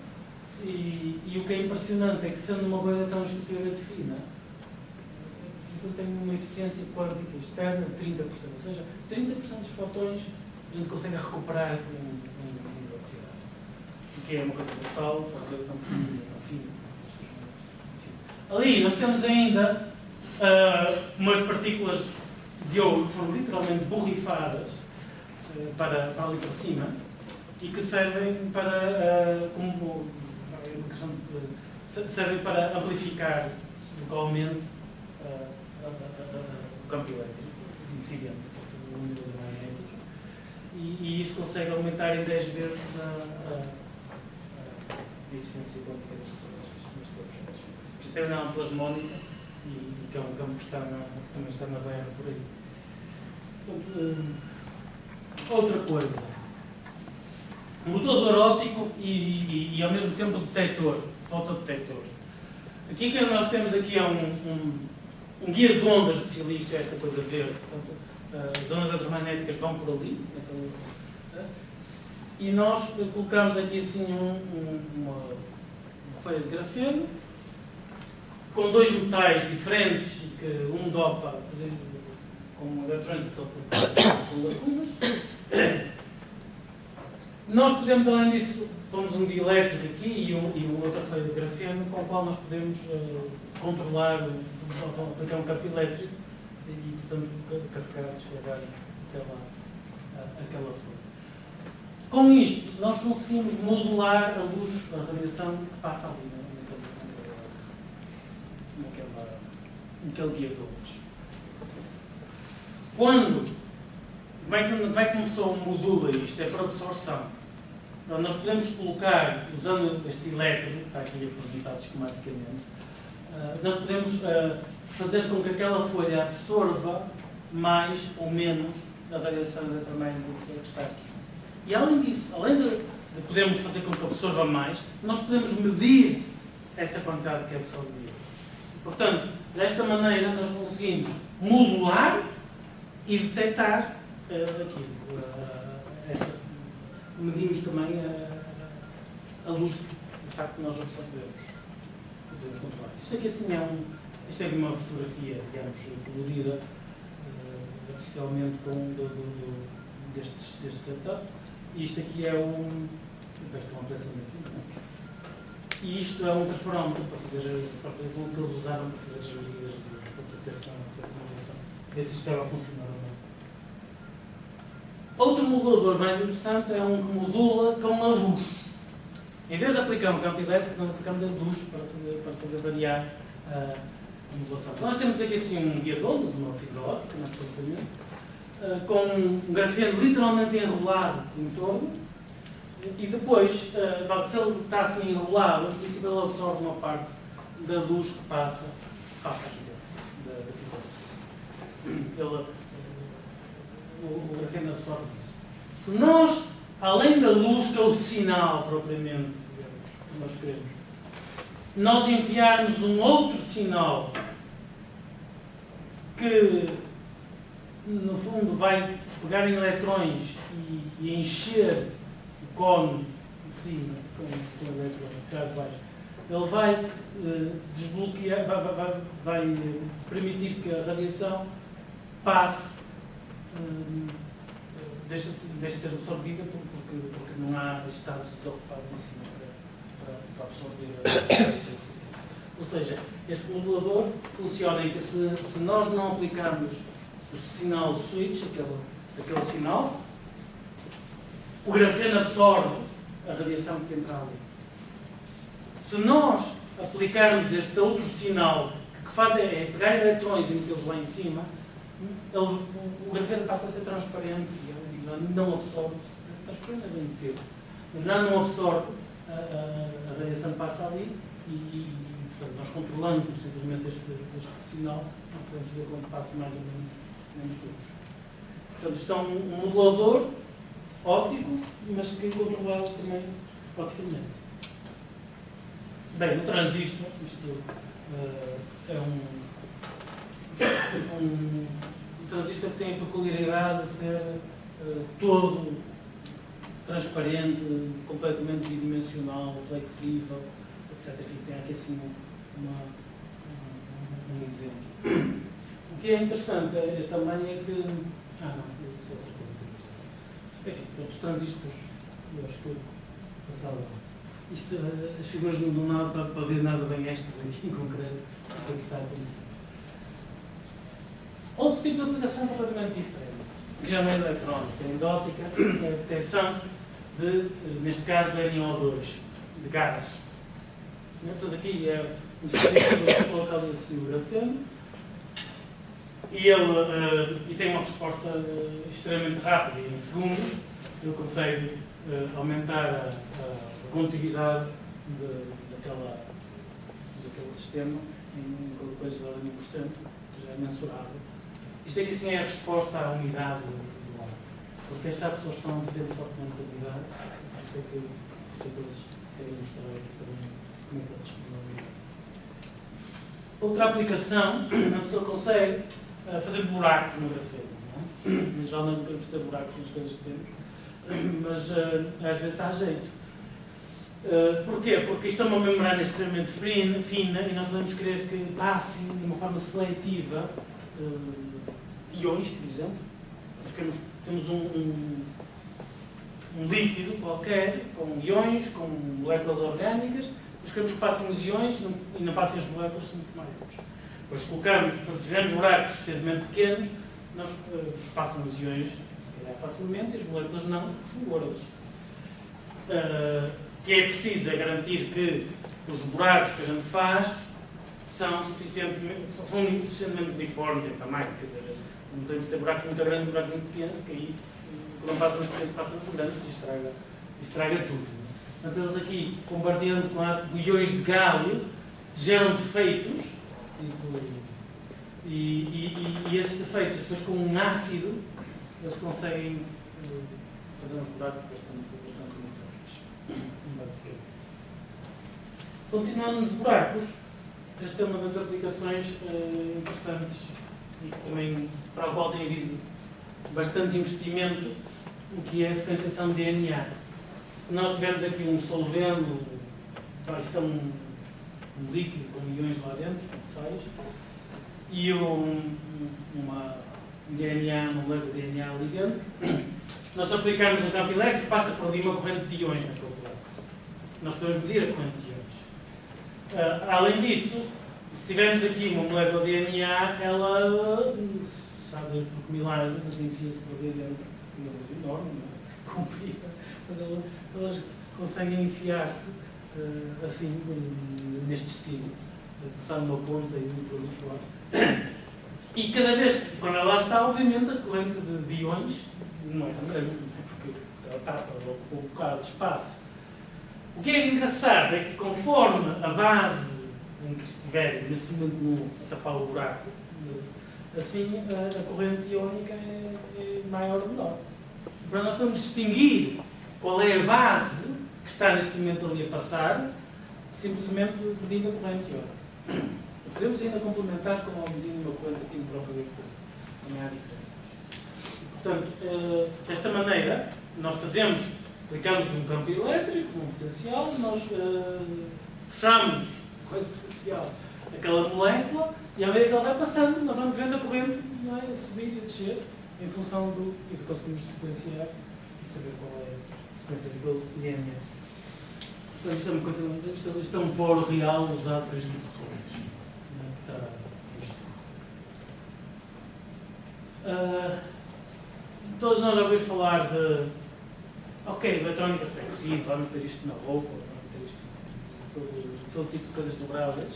E o que é impressionante é que, sendo uma coisa tão estupidamente fina, tem uma eficiência quântica externa de 30%. Ou seja, 30% dos fotões a gente consegue recuperar em velocidade. O que é uma coisa brutal, porque é tão pequenina, tão fina. Ali nós temos ainda umas partículas de ouro que foram literalmente borrifadas para ali para cima e que servem para, servem para amplificar localmente o campo elétrico incidente, o nível magnético, e isso consegue aumentar em 10 vezes a eficiência quântica destes objetos. Isto é uma plasmónica e que é um campo que também está na Terra por aí. Outra coisa, mudador óptico e ao mesmo tempo detector, fotodetector. Aqui que nós temos aqui é um guia de ondas de silício, esta coisa verde. Portanto, as ondas eletromagnéticas vão por ali. E nós colocamos aqui assim uma folha de grafeno com dois metais diferentes e que um dopa com eletrões com lacunas. Nós podemos, além disso, pomos um dielétrico aqui e uma outra folha de grafeno com o qual nós podemos controlar, aplicar um campo elétrico e, portanto, carregar, descarregar aquela folha. Com isto, nós conseguimos modular a luz, a radiação que passa ali naquele guia de ondas. Como é que uma pessoa modula isto? É por absorção. Nós podemos colocar, usando este elétrico, que está aqui apresentado esquematicamente, nós podemos fazer com que aquela folha absorva mais ou menos a radiação eletromagnética que está aqui. E além disso, além de podermos fazer com que absorva mais, nós podemos medir essa quantidade que é absorvida. Portanto, desta maneira nós conseguimos modular e detectar aquilo. Medimos também a luz que de facto nós observamos. Podemos controlar. Isto aqui assim isto é uma fotografia, digamos, colorida artificialmente deste setup. Isto aqui é uma peça daqui, e isto é um interferómetro para fazer o que eles usaram para fazer as medidas de detecção, etc. Ver se isto estava a funcionar ou não. Outro modulador mais interessante é um que modula com a luz. Em vez de aplicar um campo elétrico, nós aplicamos a luz para fazer variar a modulação. Nós temos aqui assim um guia de ondas, uma fibra óptica, mais propriamente, com um grafeno literalmente enrolado em torno, e depois, se ele está assim enrolado, em princípio ele absorve uma parte da luz que passa aqui dentro. O grafeno absorve isso. Se nós, além da luz, que é o sinal propriamente, digamos, que nós queremos, nós enviarmos um outro sinal que, no fundo, vai pegar em eletrões e encher o cone de cima com eletrões já de baixo, ele vai desbloquear, vai permitir que a radiação passe, deixe de ser absorvida porque não há estados desocupados em cima para absorver a radiação. Ou seja, este modulador funciona em que se nós não aplicarmos o sinal switch, aquele sinal, o grafeno absorve a radiação que entra ali. Se nós aplicarmos este outro sinal, que faz é pegar eletrões e metê-los lá em cima, o grafeno passa a ser transparente e não absorve, transparente é bem tempo, não absorve a radiação que passa ali e portanto, nós controlando simplesmente este sinal, nós podemos fazer com que passe mais ou menos luz. Portanto, isto é um modulador óptico, mas que é controlado também opticamente. Bem, o transistor, isto é um transistor que tem a peculiaridade de ser todo transparente, completamente bidimensional, flexível, etc. Enfim, tem aqui assim um exemplo. O que é interessante também é que... isso é outra coisa. Enfim, outros transistores, eu acho que eu passava. Isto, as figuras não dão para ver nada bem extra aqui em concreto, o que é que está a acontecer. Outro tipo de aplicação completamente diferente, que já não é eletrónica, é endótica, é a detecção de, neste caso, de NO2, de gases. Portanto, aqui é um dispositivo colocado assim o grafeno e tem uma resposta extremamente rápida, em segundos ele consegue aumentar a condutividade daquele sistema em qualquer coisa de ordem de 1%, que já é mensurável. Isto aqui sim é a resposta à umidade do ar, porque esta absorção depende fortemente da umidade, por isso é que eles querem mostrar aqui também como é que ele responde à umidade. Outra aplicação, onde se consegue fazer buracos no grafeno. Em geral não podemos fazer buracos nas coisas que temos, mas às vezes dá jeito. Porquê? Porque isto é uma membrana extremamente fina e nós podemos querer que passem de uma forma seletiva íons, por exemplo. Nós temos um líquido qualquer, com íons, com moléculas orgânicas, nós queremos que passem os íons e não passem as moléculas muito maiores. Depois fazemos buracos suficientemente pequenos, nós passam os íons, se calhar facilmente, e as moléculas não, são gordas. Que é preciso garantir que os buracos que a gente faz são suficientemente uniformes em tamanho, quer dizer, não podemos ter buracos muito grandes e buracos muito pequenos, porque aí quando não passa muito pequeno, passa muito grande e estraga tudo. Portanto, eles aqui, bombardeando com íons de gálio, geram defeitos e esses defeitos, depois com um ácido, eles conseguem fazer uns buracos bastante uniformes. Continuando nos buracos, esta é uma das aplicações interessantes e também para a qual tem havido bastante investimento, o que é a sequenciação de DNA. Se nós tivermos aqui um solvendo, isto é um líquido com íons lá dentro, sais, e um DNA, uma molécula de DNA ali dentro, nós aplicamos um campo elétrico, passa por ali uma corrente de íons naquele buraco. Nós podemos medir a corrente de íons. Além disso, se tivermos aqui uma molécula de DNA, ela, sabe por que milagre, mas enfia-se por ali dentro, uma coisa enorme, comprida, mas elas conseguem enfiar-se assim, neste estilo, passar numa ponta e por ali fora. E cada vez, quando ela está, obviamente, a corrente de íons não é tão grande, porque ela tapa ou ocupa um bocado de espaço. O que é engraçado é que conforme a base em que estiver, nesse momento, a tapar o buraco, assim a corrente iónica é maior ou menor. Para nós podemos distinguir qual é a base que está neste momento ali a passar, simplesmente medindo a corrente iónica. Podemos ainda complementar com a medida uma corrente aqui no próprio grafeno. Também há diferenças. Portanto, desta maneira, nós aplicamos um campo elétrico, um potencial, nós puxamos com esse potencial aquela molécula e à medida que ela vai passando, nós vamos vendo a corrente a subir e a descer em função e conseguimos sequenciar e saber qual é a sequência do DNA. Então, isto é uma coisa, isto é um poro real usado para este tipo de coisas. Todos nós já ouvimos falar de eletrónica flexível, vamos ter isto na roupa, vamos ter isto todo tipo de coisas dobráveis,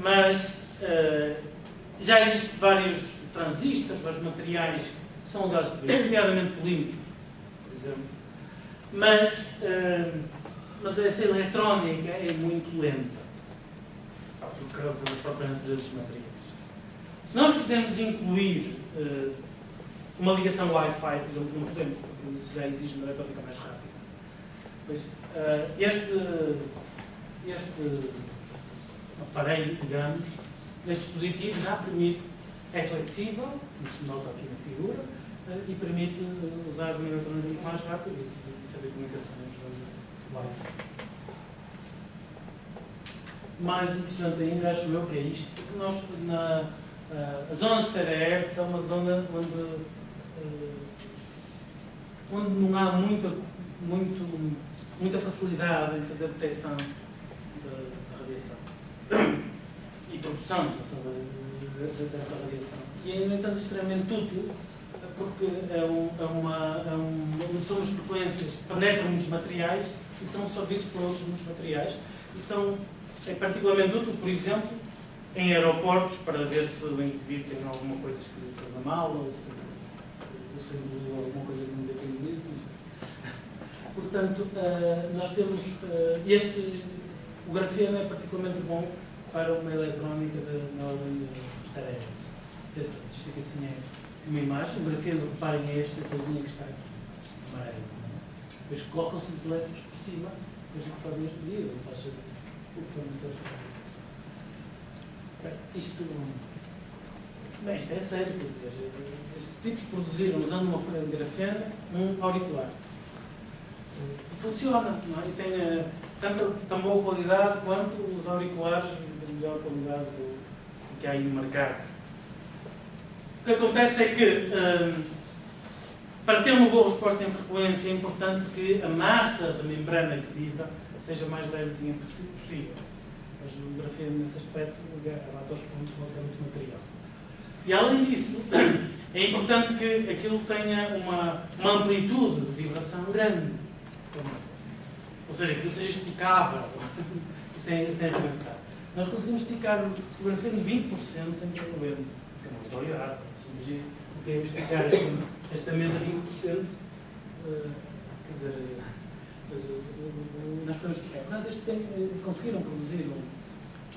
mas já existem vários transistor, vários materiais que são usados por isso, nomeadamente polímeros, por exemplo. Mas essa eletrónica é muito lenta, por causa da própria natureza dos materiais. Se nós quisermos incluir uma ligação Wi-Fi, por exemplo, não podemos, porque isso já exige uma eletrónica mais rápida. Pois, este aparelho, digamos, este dispositivo já permite, é flexível, isso se nota aqui na figura, e permite usar uma eletrónica muito mais rápida e fazer comunicações Wi-Fi. Mais interessante ainda, acho eu, que é isto, porque nós, a zona de terahertz é uma zona onde não há muita facilidade em fazer detecção da radiação e produção dessa radiação. E é, no entanto, extremamente útil, porque somos frequências que penetram muitos materiais e são absorvidos por outros muitos materiais e é particularmente útil, por exemplo, em aeroportos, para ver se o indivíduo tem alguma coisa esquisita na mala ou se engoliu alguma coisa que não deve engolir. Portanto, nós temos o grafeno é particularmente bom para uma eletrónica na ordem dos terahertz. Isto aqui assim é uma imagem, o grafeno, reparem, é esta coisinha que está aqui, amarelo. Depois colocam-se os elétrons por cima, depois é que se fazem este pedido, faz o que fornecedor fazer. Isto é sério, quer dizer, estes tipos produziram, usando uma folha de grafeno, um auricular. E funciona, não é? E tem tão boa qualidade quanto os auriculares de melhor qualidade que há aí no mercado. O que acontece é que, para ter uma boa resposta em frequência, é importante que a massa da membrana que vibra seja mais levezinha possível. Mas o grafeno, nesse aspecto, abate aos pontos, mas é muito material. E, além disso, é importante que aquilo tenha uma amplitude de vibração grande. Ou seja, que não seja esticável e sem arrebentar. Nós conseguimos esticar o grafeno 20% sem ter problema. Que é uma vitória. Imagina o que é esticar esta mesa 20%. Quer dizer, nós podemos esticar. Portanto, conseguiram produzir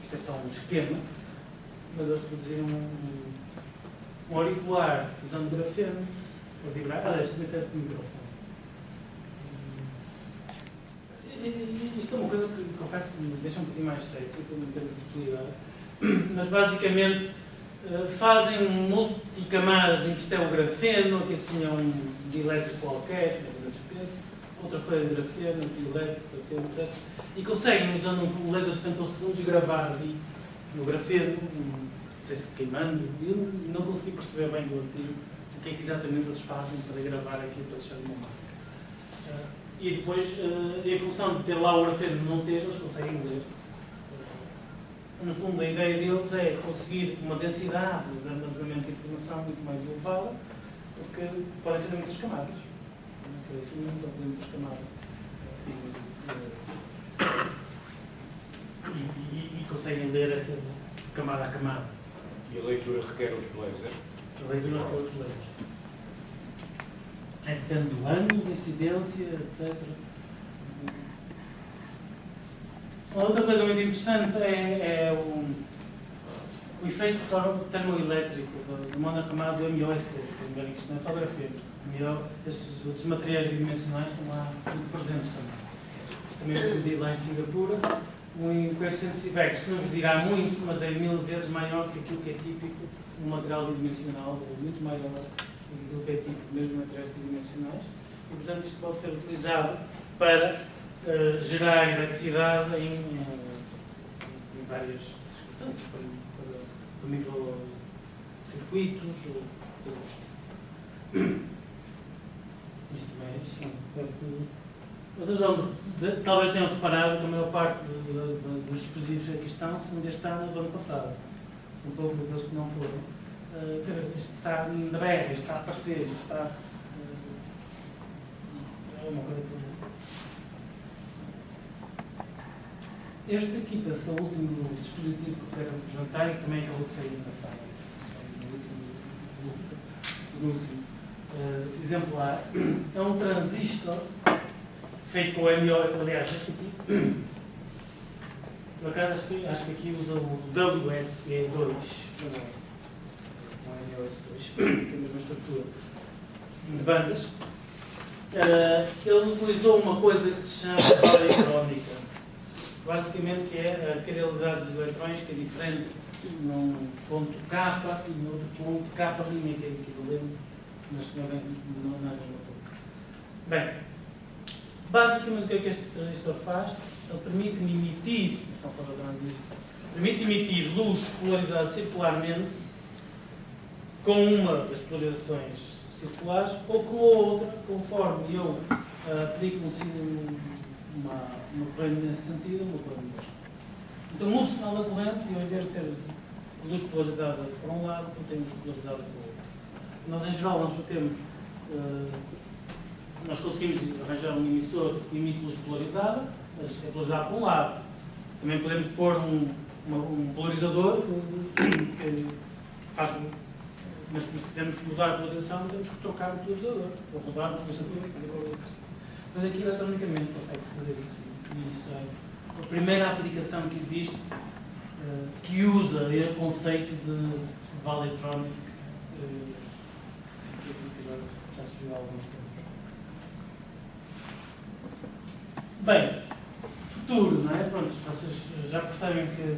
isto é só um esquema, mas eles produziram um auricular usando grafeno para vibrar. Aliás, também serve como microfone. Isto é uma coisa que, confesso, que me deixa um pouquinho mais sério, porque eu não tenho utilidade. Mas, basicamente, fazem multicamadas em que isto é o grafeno, que assim é um dielétrico qualquer, mais ou menos penso, outra folha de grafeno, um dielétrico, etc. E conseguem, usando um laser de femtosegundos, gravar ali no grafeno, não sei se queimando. Eu não consegui perceber bem do artigo o que é que exatamente eles fazem para gravar aquilo para deixar de uma marca. E depois, em função de ter lá o grafeno não ter, eles conseguem ler. No fundo, a ideia deles é conseguir uma densidade de armazenamento de informação muito mais elevada, porque podem fazer muitas camadas. Muitas camadas. E conseguem ler essa camada a camada. E a leitura requer outros lasers? A leitura requer outros lasers. Depende do ângulo, da incidência, etc. Outra coisa muito interessante é o efeito termoelétrico do monocamado do MOSD. Isto não é só grafeno. Estes outros materiais bidimensionais estão lá muito presentes também. Isto também foi medido lá em Singapura. Um coeficiente de Siebeck, que não vos dirá muito, mas é 1000 vezes maior que aquilo que é típico no material bidimensional, é muito maior do que é típico mesmo em materiais tridimensionais, e portanto isto pode ser utilizado para gerar eletricidade em várias circunstâncias, para microcircuitos ou coisas. Isto também é assim. Vocês talvez tenham reparado que a maior parte dos dispositivos que aqui estão são deste ano ou do ano passado. São poucos aqueles que não foram. Quer dizer, isto está na berra, isto está a aparecer, isto está. É uma coisa que. Este aqui, penso que é o último dispositivo que eu quero apresentar e que também acabou de sair na sala. último exemplar, é um transistor feito com o MO, aliás, este aqui, por acaso acho que aqui usa o WSE2, mas não é MOS2, tem a mesma estrutura de bandas. Ele utilizou uma coisa que se chama vara eletrónica, basicamente que é a carregabilidade dos elétrons, que é diferente num ponto K e no outro ponto K', que é equivalente, mas não é a mesma coisa. Bem, basicamente o que é que este transistor faz? Ele permite-me emitir, luz polarizada circularmente com uma das polarizações circulares ou com a outra, conforme eu aplico uma corrente nesse sentido, uma corrente neste. Então mudo o sinal da corrente e ao invés de ter luz polarizada para um lado, eu tenho luz polarizada para o outro. Nós em geral nós conseguimos arranjar um emissor que emite luz polarizada, mas é polarizado para um lado. Também podemos pôr um polarizador que faz. Mas se quisermos mudar a polarização, temos que trocar o polarizador. Ou rodar a polarização e fazer qualquer coisa. Mas aqui eletronicamente consegue-se fazer isso. E isso é a primeira aplicação que existe que usa o conceito de vale eletrónico que já surgiu há alguns tempos. Bem, futuro, não é? Pronto, vocês já percebem que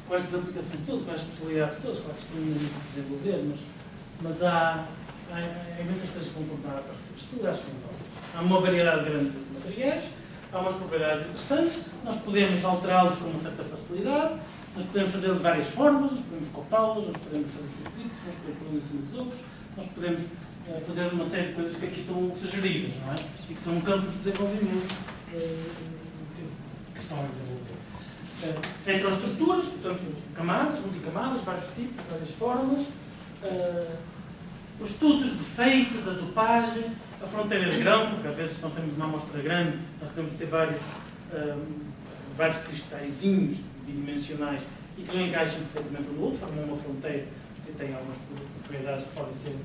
com estas aplicações todas, com estas possibilidades todas, claro que isto ainda não é desenvolver, mas há imensas coisas que vão continuar a aparecer. As possibilidades são enormes. Há uma variedade grande de materiais, há umas propriedades interessantes, nós podemos alterá-los com uma certa facilidade, nós podemos fazer de várias formas, nós podemos cortá-los, nós podemos fazer circuitos, nós podemos pôr em cima dos outros, nós podemos fazer uma série de coisas que aqui estão sugeridas, não é? E que são campos de desenvolvimento que estão a desenvolver. Microestruturas, portanto, camadas, multicamadas, vários tipos, várias formas, os estudos de defeitos da dopagem, a fronteira de grão, porque às vezes se nós temos uma amostra grande, nós podemos ter vários cristalzinhos bidimensionais e que não encaixam perfeitamente um no outro, formam uma fronteira que tem algumas propriedades que podem ser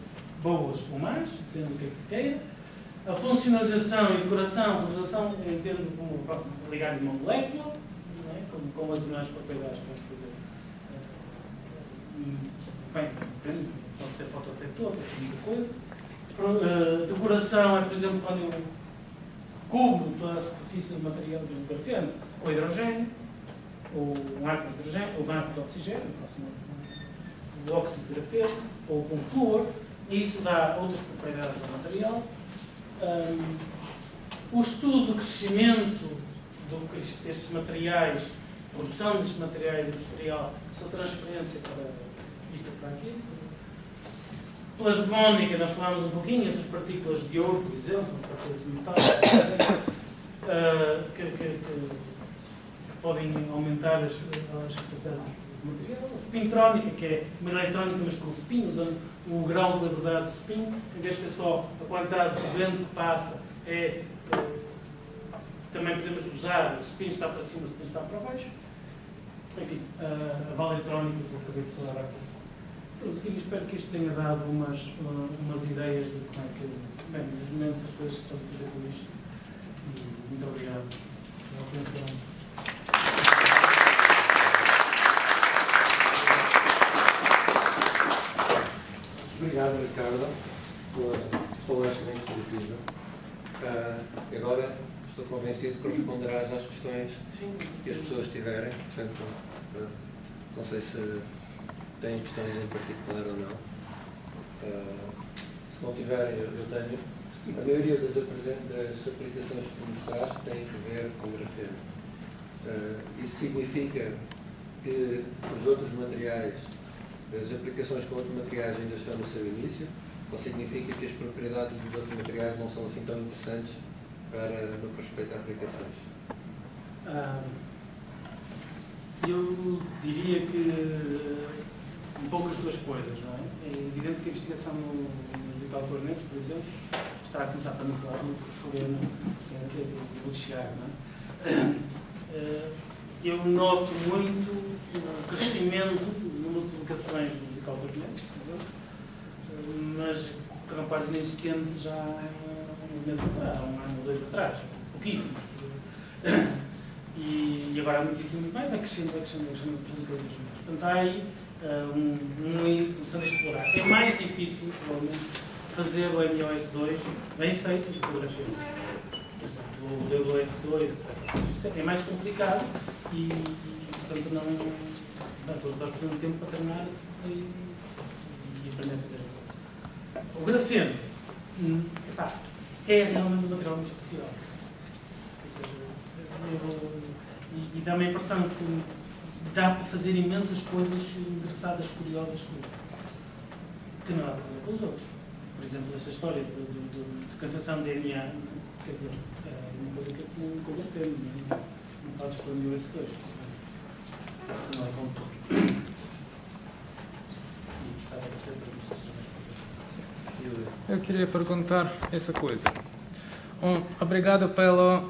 boas ou más, depende do que é que se queira. A funcionalização e decoração, a funcionalização eu entendo como ligar uma molécula, não é? com determinadas propriedades que podemos fazer. Bem, depende, pode ser fotodetector, pode ser muita coisa. Decoração é, por exemplo, quando eu cubro toda a superfície do material do grafeno com hidrogênio, ou um átomo de hidrogênio, ou um átomo de oxigênio, faço um óxido de grafeno, ou com flúor, e isso dá outras propriedades ao material. O estudo do crescimento destes materiais, a produção destes materiais industrial, sua transferência para isto ou para aquilo. Plasmónica, nós falámos um pouquinho, essas partículas de ouro, por exemplo, pode ser de metal, que podem aumentar as capacidades do material. A spintrónica, que é uma eletrónica, mas com spin, usando o grau de liberdade do spin, em vez de ser só a quantidade de vento que passa, também podemos usar o spin está para cima, o spin está para baixo. Enfim, a vale eletrónica que eu acabei de falar há pouco. Enfim, espero que isto tenha dado umas ideias de como é que, bem, as imensas coisas que estão a fazer com isto. E muito obrigado pela atenção. Obrigado, Ricardo, pela palestra instrutiva. Agora estou convencido que responderás às questões que as pessoas tiverem. Portanto, não sei se têm questões em particular ou não. Se não tiverem, eu tenho. A maioria das aplicações que mostraste têm que ver com grafeno. Isso significa que os outros materiais, as aplicações com outros materiais ainda estão no seu início, ou significa que as propriedades dos outros materiais não são assim tão interessantes no que respeita a aplicações? Eu diria que um pouco as duas coisas, não é? É evidente que a investigação no digital com os negros, por exemplo, está a começar para não falar do fosforeno, que eu vou chegar, não é? Eu noto muito o crescimento no número de publicações do digital com os negros, por exemplo. mas rampares inexistentes já há uns meses atrás, há um ano ou dois atrás, pouquíssimos. E agora há muitíssimos mais, acrescendo cada vez mais. Portanto, há aí começando a explorar. É mais difícil, provavelmente, fazer o MIOS-2 bem feito de fotografia. Por exemplo, o WS2, etc. Isso é mais complicado e portanto, nós precisamos de tempo para treinar e aprender a fazer a coisa. O grafeno é realmente um material muito especial. E dá-me a impressão que dá para fazer imensas coisas engraçadas, curiosas, que não dá para fazer com os outros. Por exemplo, esta história de sequenciação de DNA, quer dizer, é uma coisa que eu com o grafeno, não fazes com o MIOS-2. Não é com todos. E gostava de ser para vocês. Eu queria perguntar essa coisa. Obrigado pela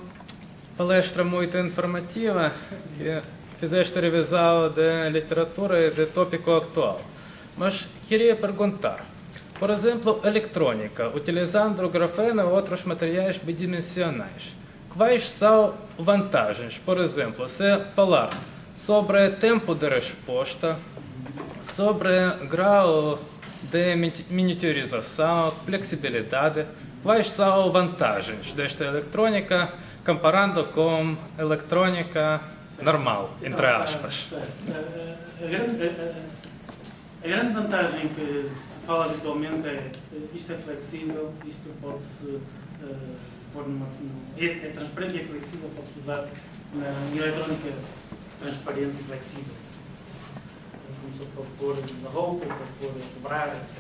palestra muito informativa, que fizeste revisão de literatura e de tópico atual. Mas queria perguntar, por exemplo, eletrônica, utilizando o grafeno e outros materiais bidimensionais. Quais são vantagens? Por exemplo, se falar sobre tempo de resposta, sobre grau de miniaturização, flexibilidade, quais são vantagens desta eletrônica comparando com eletrônica normal, entre aspas? A grande vantagem que se fala habitualmente é isto é flexível, isto pode-se pôr é transparente e é flexível, pode-se usar na eletrónica transparente e flexível. Como se pode pôr na roupa, pode pôr no braço, etc.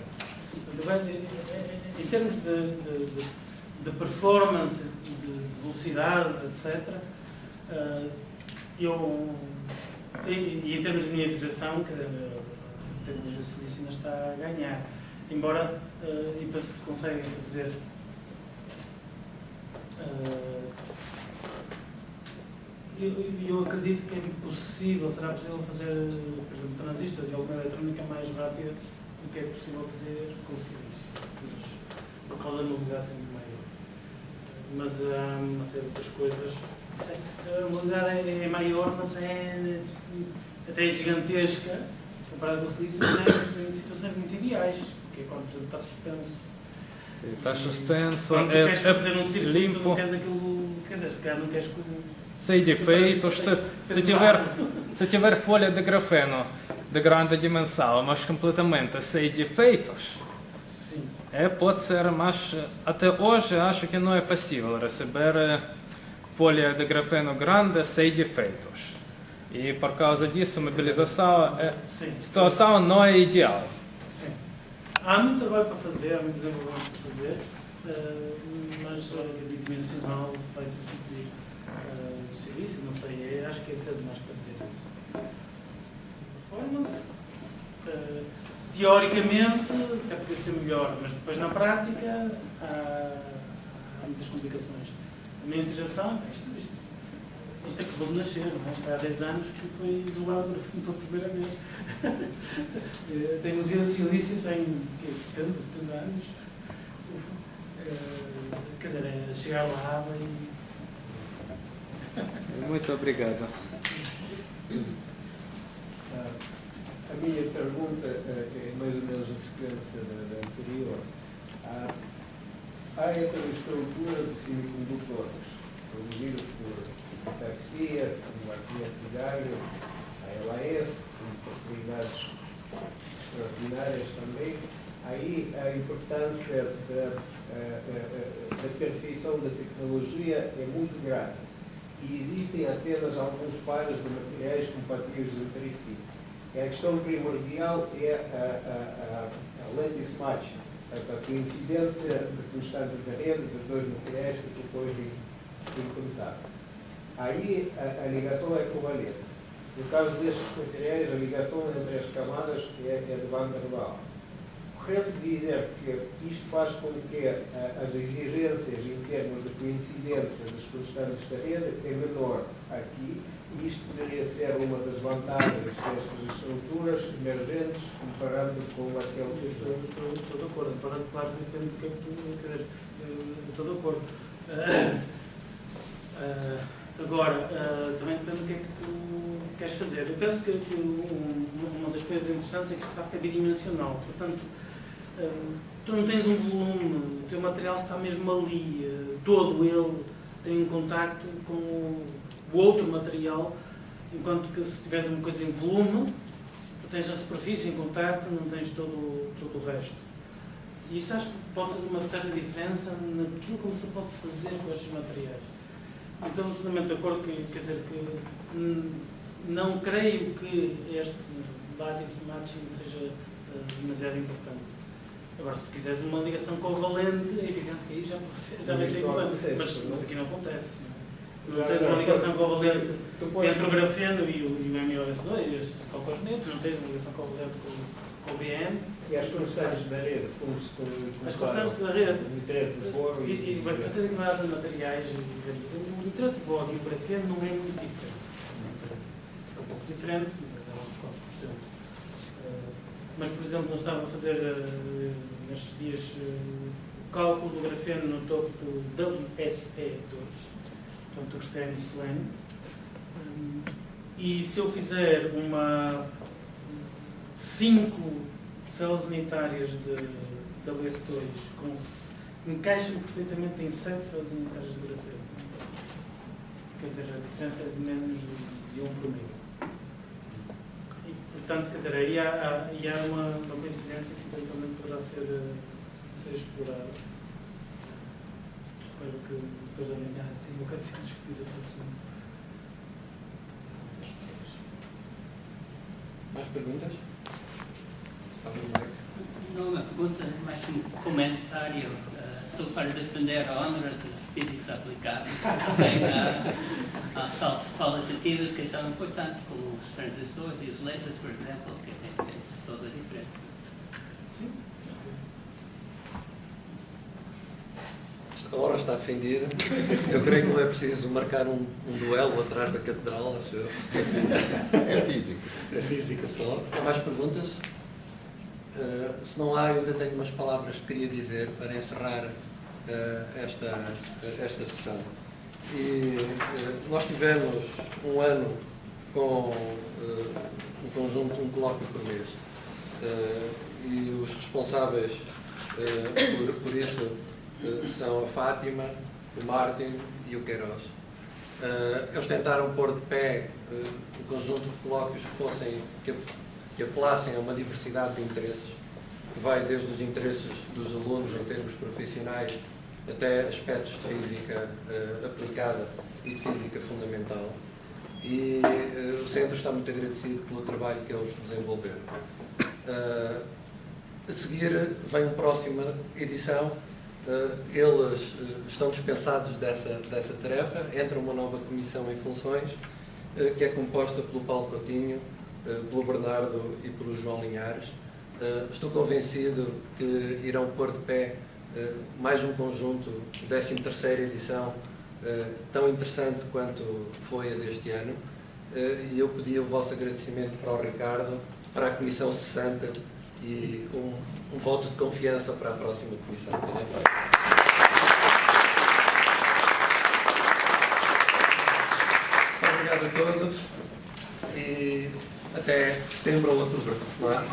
Em termos de performance, de velocidade, etc., e em termos de miniaturização, que a tecnologia de silício ainda está a ganhar. Embora, e penso que se conseguem fazer eu acredito que é possível, será possível fazer, por exemplo, transistores e alguma eletrónica mais rápida do que é possível fazer com silício, por causa da mobilidade sempre maior. Mas há uma série de outras coisas. A mobilidade é maior, mas é até gigantesca comparada com o silício, mas em situações muito ideais, que é quando, por exemplo, está suspenso. Está suspenso, Quando queres fazer um circuito, limpo. não queres aquilo, quer dizer, se calhar não queres... Sem defeitos, se tiver folha de grafeno de grande dimensão, mas completamente sem defeitos, Sim. pode ser, mas até hoje acho que não é possível receber folha de grafeno grande sem defeitos. E por causa disso, a mobilização, a situação não é ideal. Sim. Há muito trabalho para fazer, há muito desenvolvimento para fazer, mas a bidimensional se vai substituir o silício, não sei, acho que é cedo demais para dizer isso. Performance, teoricamente, até podia ser melhor, mas depois na prática há muitas complicações. A miniaturização, isto acabou de nascer, não é? Isto há 10 anos que foi isolado pela primeira vez. A tecnologia de silício tem 60, 70 anos. Quer dizer, é chegar lá e... Muito obrigado. A minha pergunta é mais ou menos na sequência da anterior. Há heteroestrutura de semicondutores produzidos por Ataxia, como Garcia Tigário, a LAS, com propriedades extraordinárias também. Aí a importância da perfeição da tecnologia é muito grande. E existem apenas alguns pares de materiais compatíveis entre si. E a questão primordial é a lattice match, a coincidência de constante da rede dos dois materiais que depois vem contar. Aí a ligação é covalente. No caso destes materiais, a ligação entre as camadas é de Van der Waals. Correto dizer que isto faz com que as exigências em termos de coincidência das constantes da rede é menor aqui isto poderia ser uma das vantagens destas estruturas emergentes, comparando com aqueles que Estou de acordo. Agora, claro, depende do que é que tu quer dizer. Estou de acordo. Agora, também depende do que é que tu queres fazer. Eu penso que uma das coisas interessantes é que isto de facto é bidimensional. Portanto, tu não tens um volume, o teu material está mesmo ali, todo ele tem um contacto com o outro material, enquanto que se tiveres uma coisa em volume, tu tens a superfície em contacto, não tens todo o resto. E isso acho que pode fazer uma certa diferença naquilo como se pode fazer com estes materiais. Então, totalmente de acordo que, quer dizer, que não creio que este lattice matching seja demasiado importante. Agora, se tu quiseres uma ligação covalente, é evidente que aí já vai ser importante, mas aqui não acontece. Não tens uma ligação covalente entre o grafeno e o MOS2, este calcosneto, não tens uma ligação covalente com o BN. E as constantes da rede, como se as constantes da rede. O nitrato de boro e vai ter que mudar de materiais. O nitrato de boro e o grafeno não é muito diferente. É um pouco diferente, mas é uns 4%. Mas, por exemplo, nós estávamos a fazer nestes dias o cálculo do grafeno no topo do WSE2, portanto, o externo selênio. E se eu fizer 5 células unitárias de WS2 encaixam perfeitamente em 7 células unitárias de grafeno. Quer dizer, a diferença é de menos de 1 por mil. E, portanto, quer dizer, aí há uma coincidência que eventualmente poderá ser explorada. Espero que depois da manhã tenha ocasião de discutir esse assunto. Mais perguntas? Não, uma pergunta, mais um comentário. Sou para defender a honra das físicas aplicadas a saltos qualitativos que são importantes, como os transistores e os lasers, por exemplo, que têm feito toda a diferença. Sim. A honra está defendida. Eu creio que não é preciso marcar um duelo atrás da catedral, acho eu. É física. É física só. Há mais perguntas? Se não há, eu ainda tenho umas palavras que queria dizer para encerrar esta sessão. E nós tivemos um ano com um colóquio por mês. E os responsáveis por isso são a Fátima, o Martin e o Queiroz. Eles tentaram pôr de pé um conjunto de colóquios que apelassem a uma diversidade de interesses, que vai desde os interesses dos alunos em termos profissionais até aspectos de física aplicada e de física fundamental. E o Centro está muito agradecido pelo trabalho que eles desenvolveram. A seguir vem uma próxima edição. Eles estão dispensados dessa tarefa. Entra uma nova comissão em funções, que é composta pelo Paulo Coutinho, pelo Bernardo e pelo João Linhares. Estou convencido que irão pôr de pé mais um conjunto, 13ª edição, tão interessante quanto foi a deste ano. E eu pedi o vosso agradecimento para o Ricardo, para a Comissão 60 e um voto de confiança para a próxima comissão. Obrigado a todos e até setembro ou outubro. Não é?